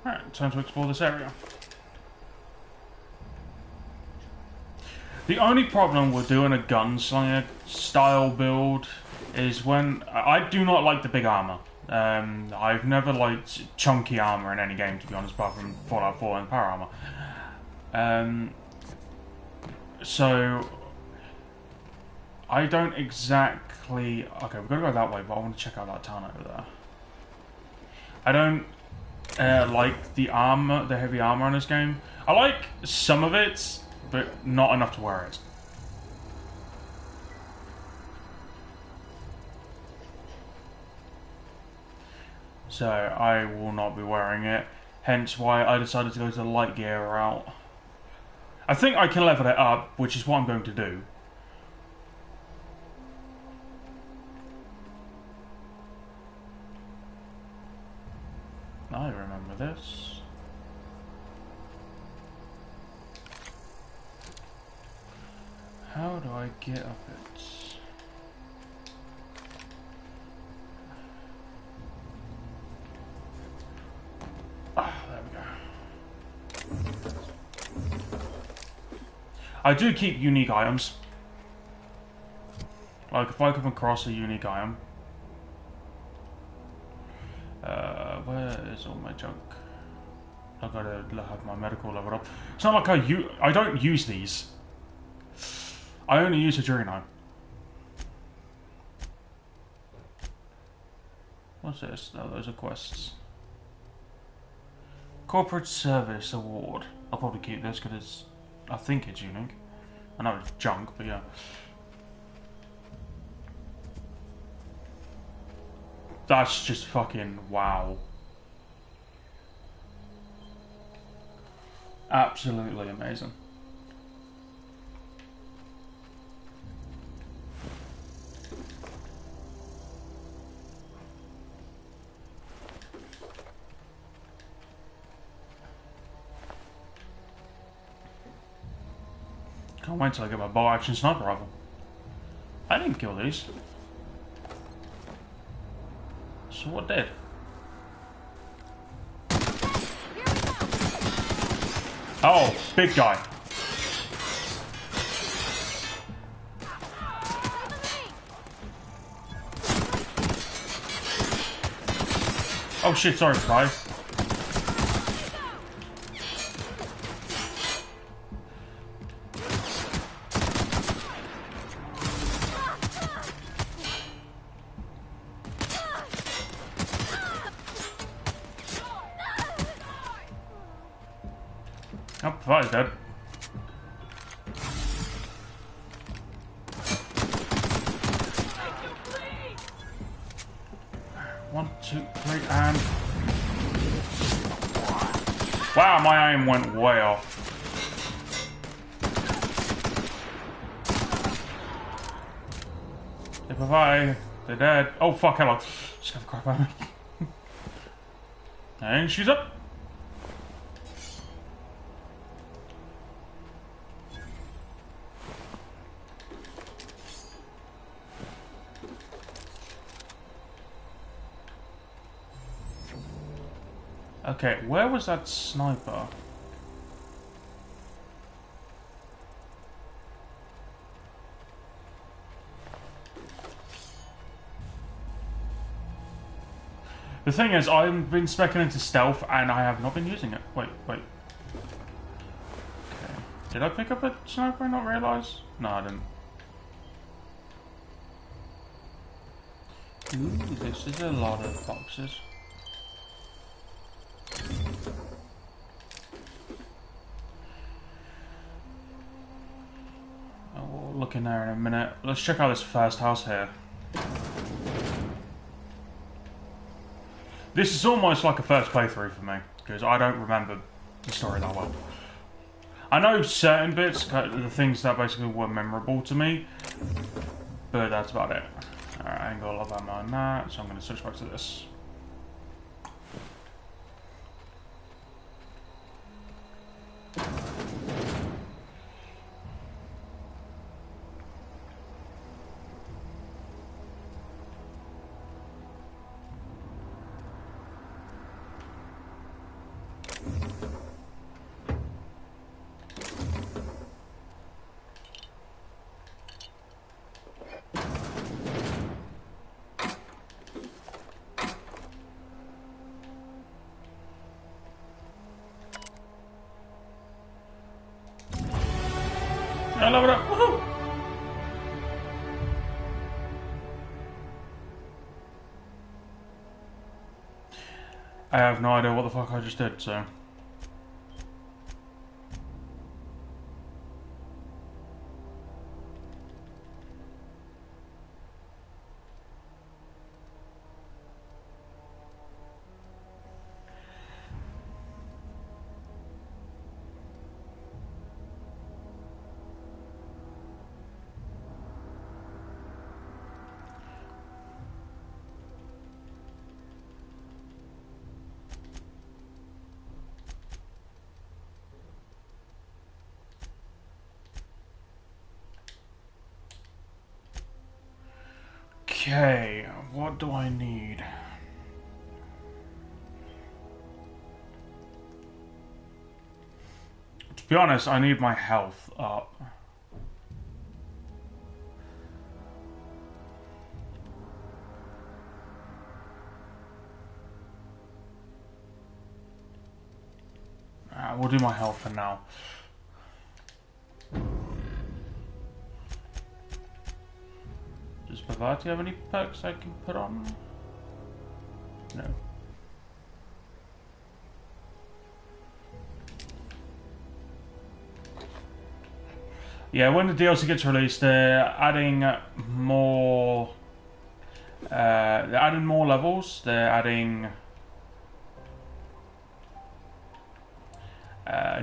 Alright, time to explore this area. The only problem with doing a gunslinger style build is when I do not like the big armor. I've never liked chunky armor in any game, to be honest, apart from Fallout 4 and power armor. So I don't exactly. Okay, we're gonna go that way, but I want to check out that town over there. I don't like the armor, the heavy armor in this game. I like some of it, but not enough to wear it. So I will not be wearing it, hence why I decided to go to the light gear route. I think I can level it up, which is what I'm going to do. I remember this. How do I get up it? Ah, there we go. I do keep unique items. Like if I come across a unique item. Where is all my junk? I gotta have my medical leveled up. It's not like I don't use these. I only use Adrenal. What's this? No, those are quests. Corporate Service Award. I'll probably keep this because I think it's unique. I know it's junk, but yeah. That's just fucking wow. Absolutely amazing. Can't wait till I get my bow action sniper rifle. I didn't kill these. So what did? Oh, big guy. Oh shit, sorry, guys. Oh, Fire's dead. One, two, three, and... Wow, my aim went way off. They're dead. Oh, fuck, hello. Just got the crap out of me. And she's up. Okay, where was that sniper? The thing is, I've been speccing into stealth and I have not been using it. Wait. Okay. Did I pick up a sniper and not realise? No, I didn't. Ooh, this is a lot of boxes. Oh, we'll look in there in a minute. Let's check out this first house here. This is almost like a first playthrough for me, because I don't remember the story that well. I know certain bits, the things that basically were memorable to me, but that's about it. Alright, I ain't got a lot of ammo on that, so I'm going to switch back to this. I love it up. Woohoo! I have no idea what the fuck I just did, so. Okay, what do I need? To be honest, I need my health up. We'll do my health for now. Does Pavati have any perks I can put on? No. Yeah, when the DLC gets released, they're adding more. They're adding more levels. They're adding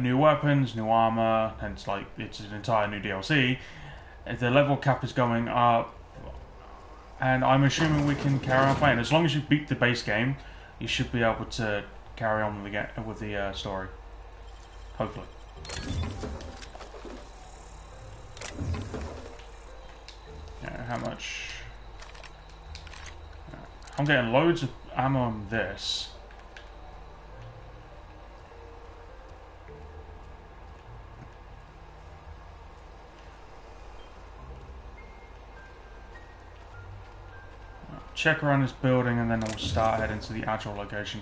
new weapons, new armor, and it's an entire new DLC. The level cap is going up, and I'm assuming we can carry on playing. As long as you beat the base game, you should be able to carry on with the story. Hopefully. How much? I'm getting loads of ammo on this. Check around this building and then we'll start heading to the actual location.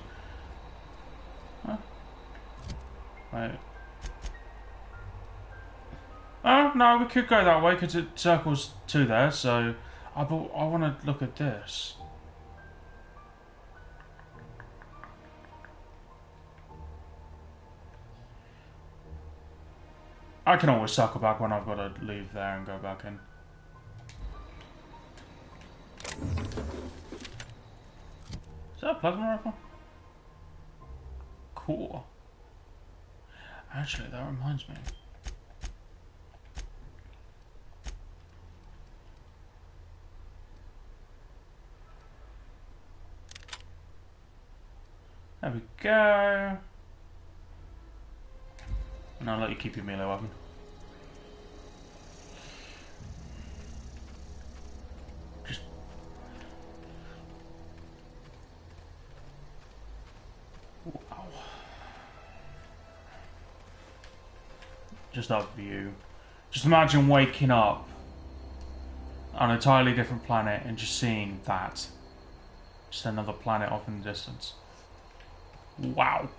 Huh? Wait. Oh, no, we could go that way because it circles to there, so I want to look at this. I can always circle back when I've got to leave there and go back in. Is that a plasma rifle? Cool. Actually, that reminds me. There we go. And I'll let you keep your melee weapon. Wow. Just that view. Just imagine waking up on an entirely different planet and just seeing that. Just another planet off in the distance. Wow.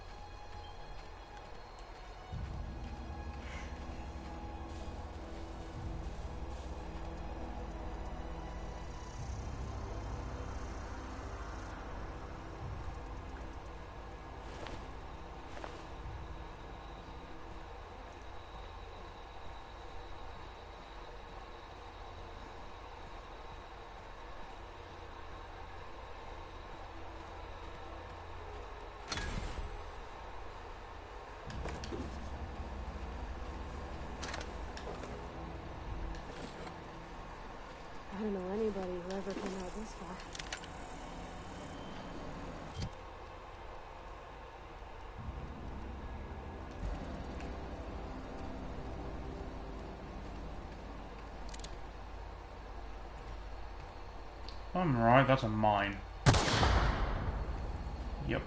I'm right, that's a mine. Yep.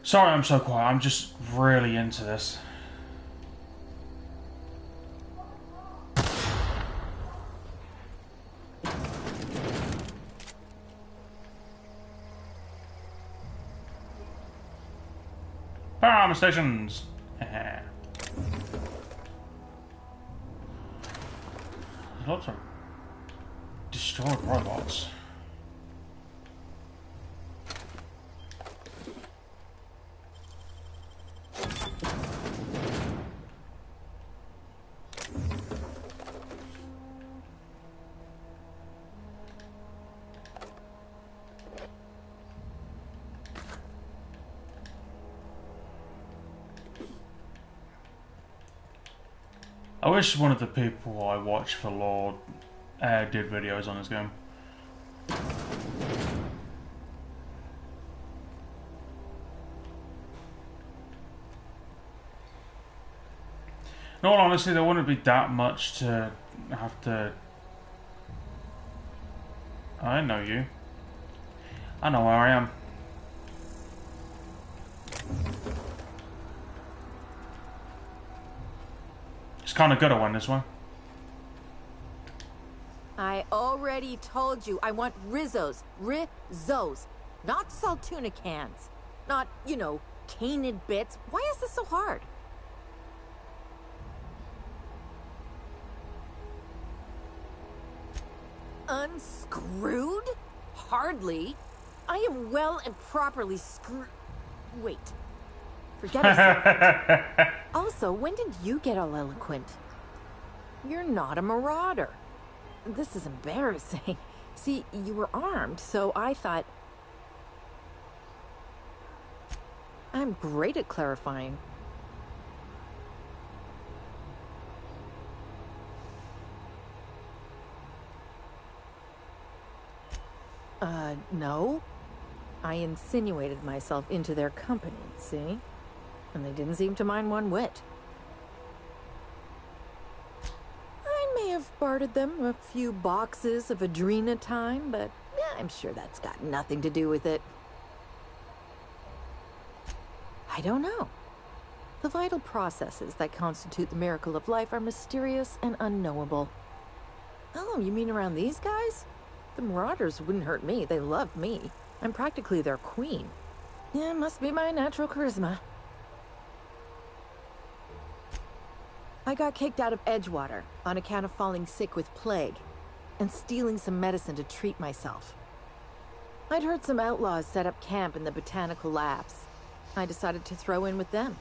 Sorry I'm so quiet, I'm just really into this. Power stations! Lots of destroyed robots. I wish one of the people I watch for lore did videos on this game. In all honesty, there wouldn't be that much to have to... I know you. I know where I am. It's kind of good I went this way. I already told you I want Rizzos. Rizzos. Not Saltuna cans. Not, you know, canid bits. Why is this so hard? Unscrewed? Hardly. I am well and properly screwed. Wait. Forget it. Also, when did you get all eloquent? You're not a marauder. This is embarrassing. See, you were armed, so I thought... I'm great at clarifying. No. I insinuated myself into their company, see? And they didn't seem to mind one whit. I may have bartered them a few boxes of Adrena time, but I'm sure that's got nothing to do with it. I don't know. The vital processes that constitute the miracle of life are mysterious and unknowable. Oh, you mean around these guys? The Marauders wouldn't hurt me. They love me. I'm practically their queen. Yeah, must be my natural charisma. I got kicked out of Edgewater on account of falling sick with plague and stealing some medicine to treat myself. I'd heard some outlaws set up camp in the botanical labs. I decided to throw in with them,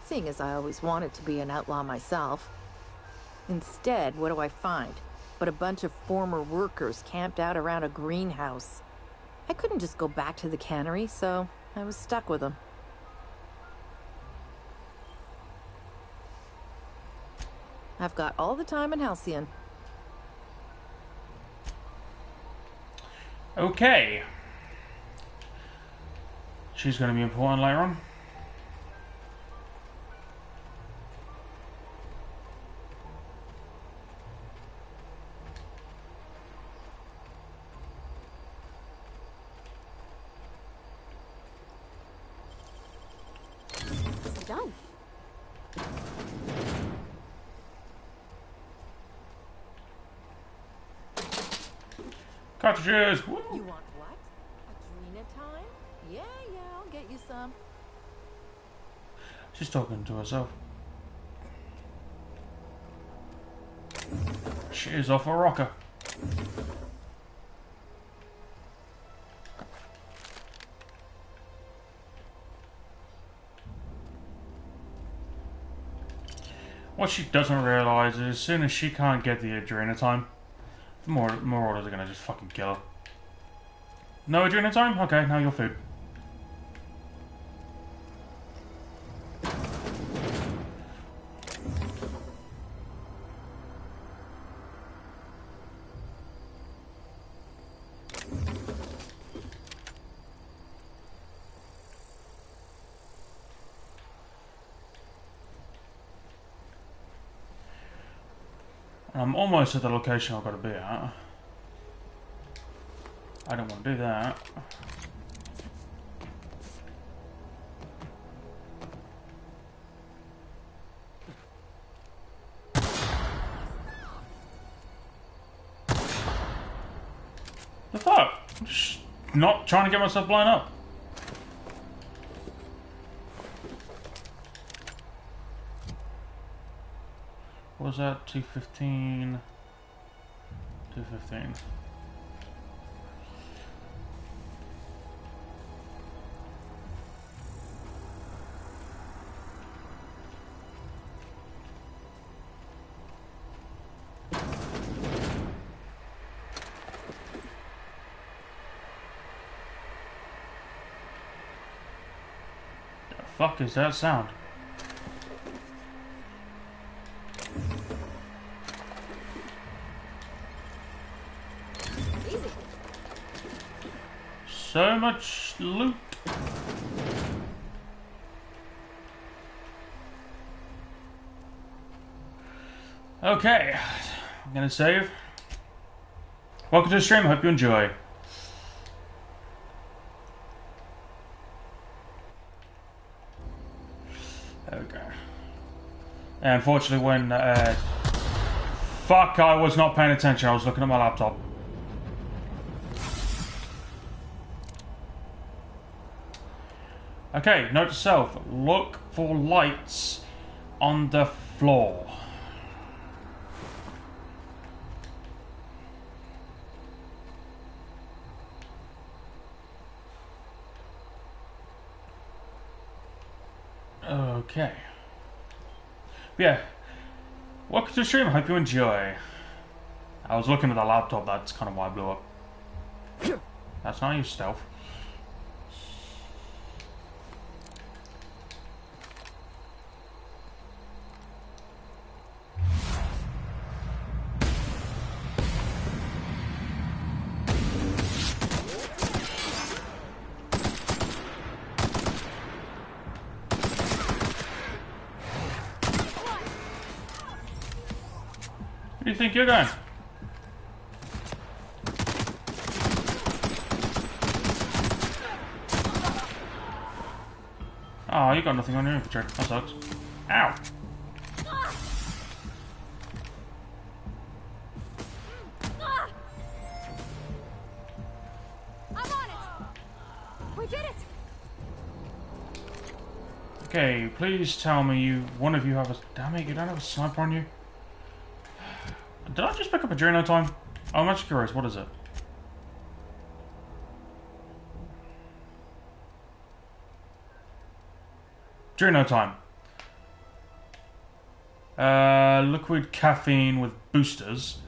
seeing as I always wanted to be an outlaw myself. Instead, what do I find? But a bunch of former workers camped out around a greenhouse. I couldn't just go back to the cannery, so I was stuck with them. I've got all the time in Halcyon. Okay. She's going to be important later on. Done. Cartridges! Woo! You want what? Adrena time? Yeah, I'll get you some. She's talking to herself. She is off a rocker. What she doesn't realise is as soon as she can't get the adrenal time, the more orders are gonna just fucking kill her. No adrenal time? Okay, now your food. I'm almost at the location I've got to be at. I don't want to do that. The fuck? Just not trying to get myself blown up. What was that? 215. 215. The fuck is that sound? So much loot. Okay, I'm gonna save. Welcome to the stream, hope you enjoy. Okay. And unfortunately when, fuck, I was not paying attention, I was looking at my laptop. Okay, note to self, look for lights on the floor. Okay. Yeah. Welcome to the stream, I hope you enjoy. I was looking at the laptop, that's kind of why I blew up. That's not your stealth. Where do you think you're going? Oh, you got nothing on your infantry. That sucks. Ow! I'm on it! We did it! Okay, please tell me one of you have a... Damn it, you don't have a sniper on you? Did I just pick up a Drano time? I'm actually curious, what is it? Drano time. Liquid caffeine with boosters.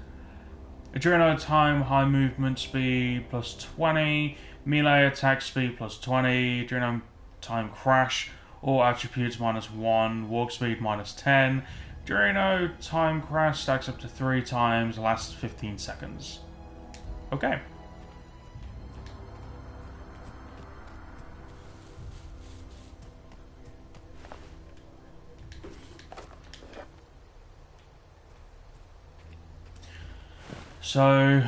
Adrenal time, high movement speed plus 20. Melee attack speed plus 20. Adrenal time crash. All attributes -1. Walk speed -10. Adrenal time crash stacks up to 3 times. Lasts 15 seconds. Okay. So,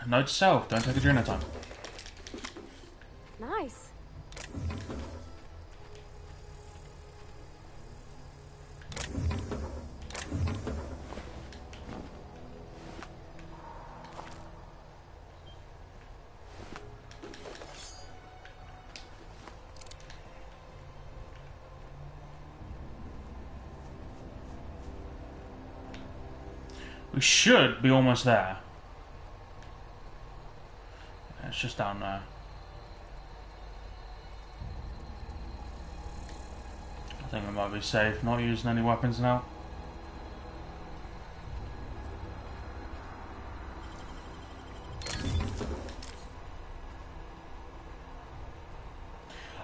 note to self, don't take adrenal time. Nice. We should be almost there. It's just down there. I think we might be safe not using any weapons now.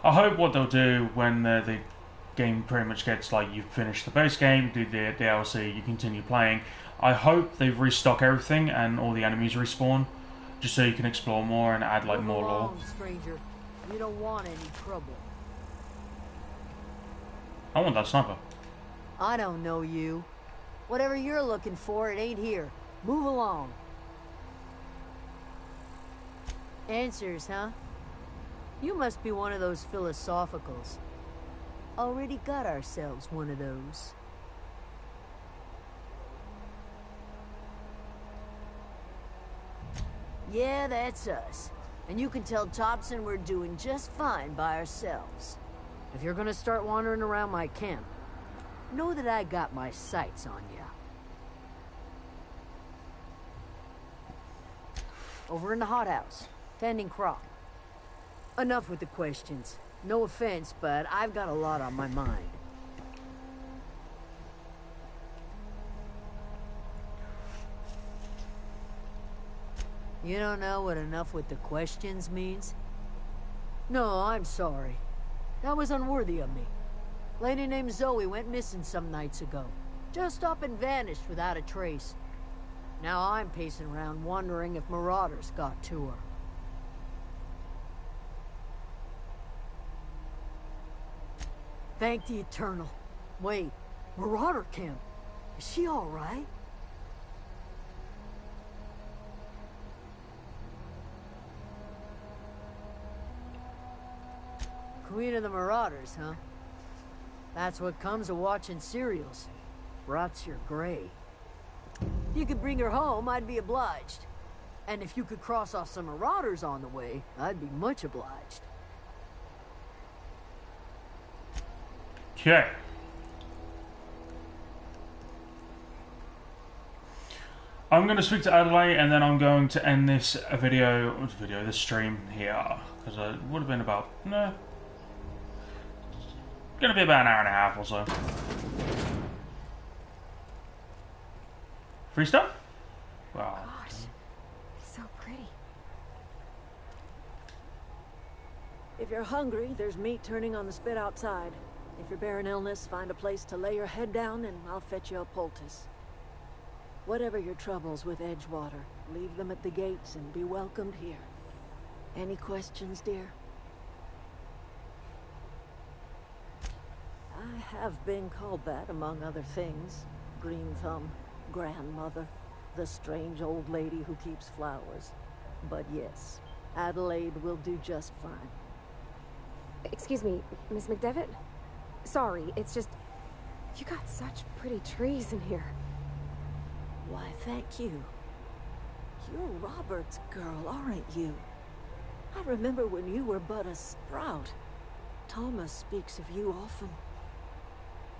I hope what they'll do when the game pretty much gets, like, you've finished the base game, do the DLC, you continue playing. I hope they restock everything and all the enemies respawn, just so you can explore more and add, like, more lore. Stranger. You don't want any trouble. I want that sniper. I don't know you. Whatever you're looking for, it ain't here. Move along. Answers, huh? You must be one of those philosophicals. Already got ourselves one of those. Yeah, that's us. And you can tell Thompson we're doing just fine by ourselves. If you're gonna start wandering around my camp, know that I got my sights on you. Over in the hothouse, tending crop. Enough with the questions. No offense, but I've got a lot on my mind. You don't know what enough with the questions means? No, I'm sorry. That was unworthy of me. Lady named Zoe went missing some nights ago. Just up and vanished without a trace. Now I'm pacing around wondering if marauders got to her. Thank the Eternal. Wait, Marauder Camp. Is she all right? Queen of the Marauders, huh? That's what comes of watching serials. Rots your gray. If you could bring her home, I'd be obliged. And if you could cross off some Marauders on the way, I'd be much obliged. Okay. I'm going to speak to Adelaide, and then I'm going to end this this stream here, because it would have been about, going to be about an hour and a half or so. Free stuff? Wow. Gosh, it's so pretty. If you're hungry, there's meat turning on the spit outside. If you're bearing illness, find a place to lay your head down and I'll fetch you a poultice. Whatever your troubles with Edgewater, leave them at the gates and be welcomed here. Any questions, dear? I have been called that, among other things. Green Thumb, grandmother, the strange old lady who keeps flowers. But yes, Adelaide will do just fine. Excuse me, Miss McDevitt? Sorry, it's just... You got such pretty trees in here. Why, thank you. You're Robert's girl, aren't you? I remember when you were but a sprout. Thomas speaks of you often.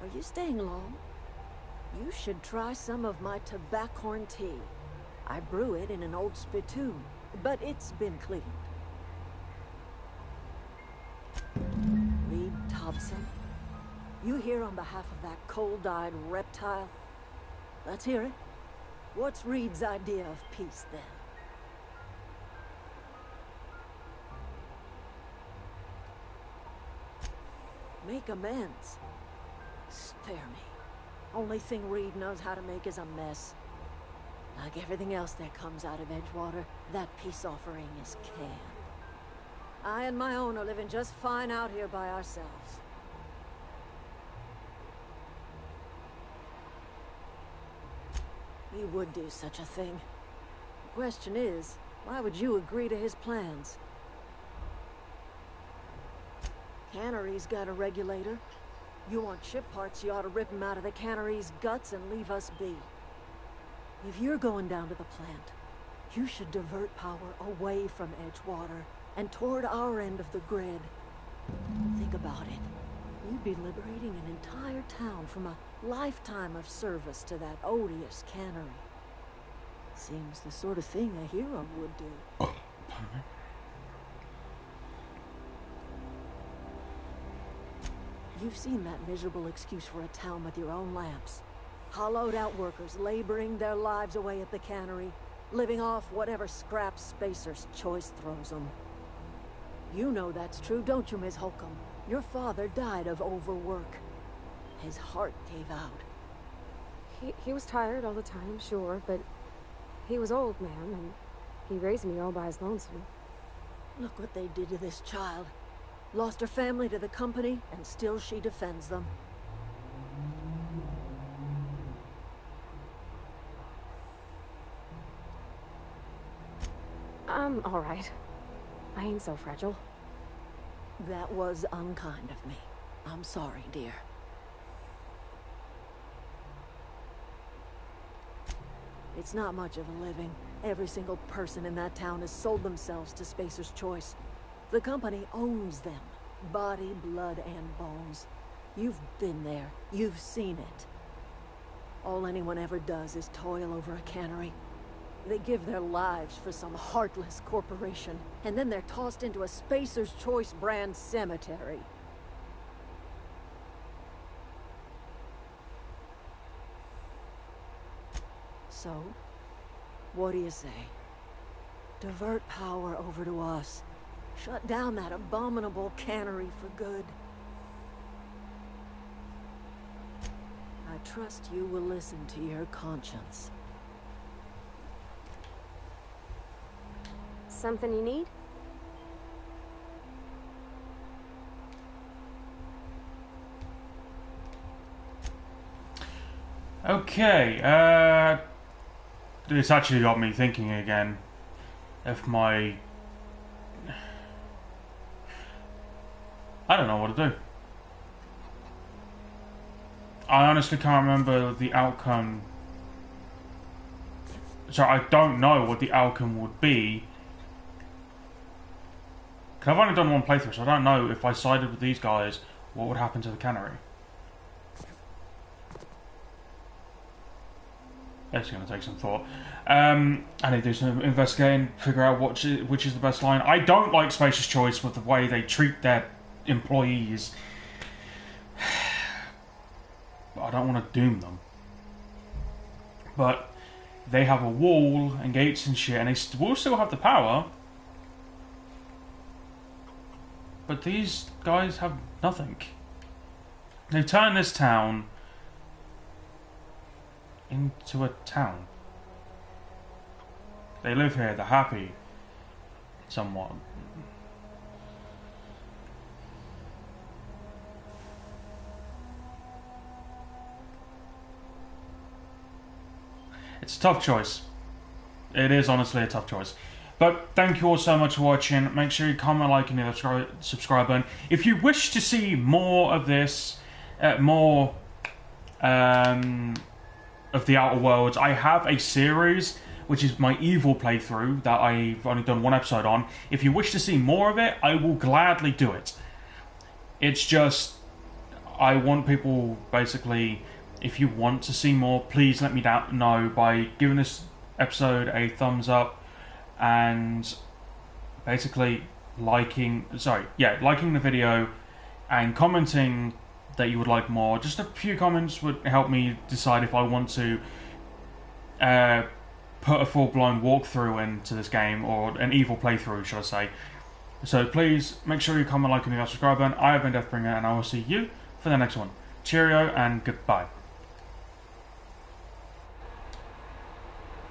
Are you staying long? You should try some of my tobaccorn tea. I brew it in an old spittoon, but it's been cleaned. Reed Thompson? You here on behalf of that cold-eyed reptile? Let's hear it. What's Reed's idea of peace, then? Make amends. Spare me. Only thing Reed knows how to make is a mess. Like everything else that comes out of Edgewater, that peace offering is canned. I and my own are living just fine out here by ourselves. He would do such a thing. The question is, why would you agree to his plans? Cannery's got a regulator. You want ship parts, you ought to rip him out of the cannery's guts and leave us be. If you're going down to the plant, you should divert power away from Edgewater and toward our end of the grid. Think about it. You'd be liberating an entire town from a lifetime of service to that odious cannery. Seems the sort of thing a hero would do. You've seen that miserable excuse for a town with your own lamps. Hollowed out workers laboring their lives away at the cannery, living off whatever scraps Spacer's Choice throws them. You know that's true, don't you, Miss Holcomb? Your father died of overwork. His heart gave out. He was tired all the time, sure, but he was old, ma'am, and he raised me all by his lonesome. Look what they did to this child. Lost her family to the company, and still she defends them. I'm all right. I ain't so fragile. That was unkind of me. I'm sorry, dear. It's not much of a living. Every single person in that town has sold themselves to Spacer's Choice. The company owns them. Body, blood, and bones. You've been there. You've seen it. All anyone ever does is toil over a cannery. They give their lives for some heartless corporation, and then they're tossed into a Spacer's Choice brand cemetery. So, what do you say? Divert power over to us. Shut down that abominable cannery for good. I trust you will listen to your conscience. Something you need? Okay, it's actually got me thinking again if my... I don't know what to do. I honestly can't remember the outcome. So I don't know what the outcome would be. Because I've only done one playthrough, so I don't know if I sided with these guys, what would happen to the cannery. It's going to take some thought. I need to do some investigating, figure out which is the best line. I don't like Spacer's Choice with the way they treat their employees. But I don't want to doom them. But they have a wall and gates and shit, and they will still have the power. But these guys have nothing. They've turned this town into a town. They live here, they're happy. Somewhat. It's a tough choice. It is honestly a tough choice. But thank you all so much for watching. Make sure you comment, like, and hit the subscribe button. If you wish to see more of this, more of the Outer Worlds, I have a series, which is my evil playthrough, that I've only done one episode on. If you wish to see more of it, I will gladly do it. It's just, I want people, basically, if you want to see more, please let me know by giving this episode a thumbs up and basically liking the video and commenting that you would like more. Just a few comments would help me decide if I want to put a full-blown walkthrough into this game, or an evil playthrough, should I say. So please make sure you comment, like, and subscribe button. I have been Deathbringer, and I will see you for the next one. Cheerio and goodbye.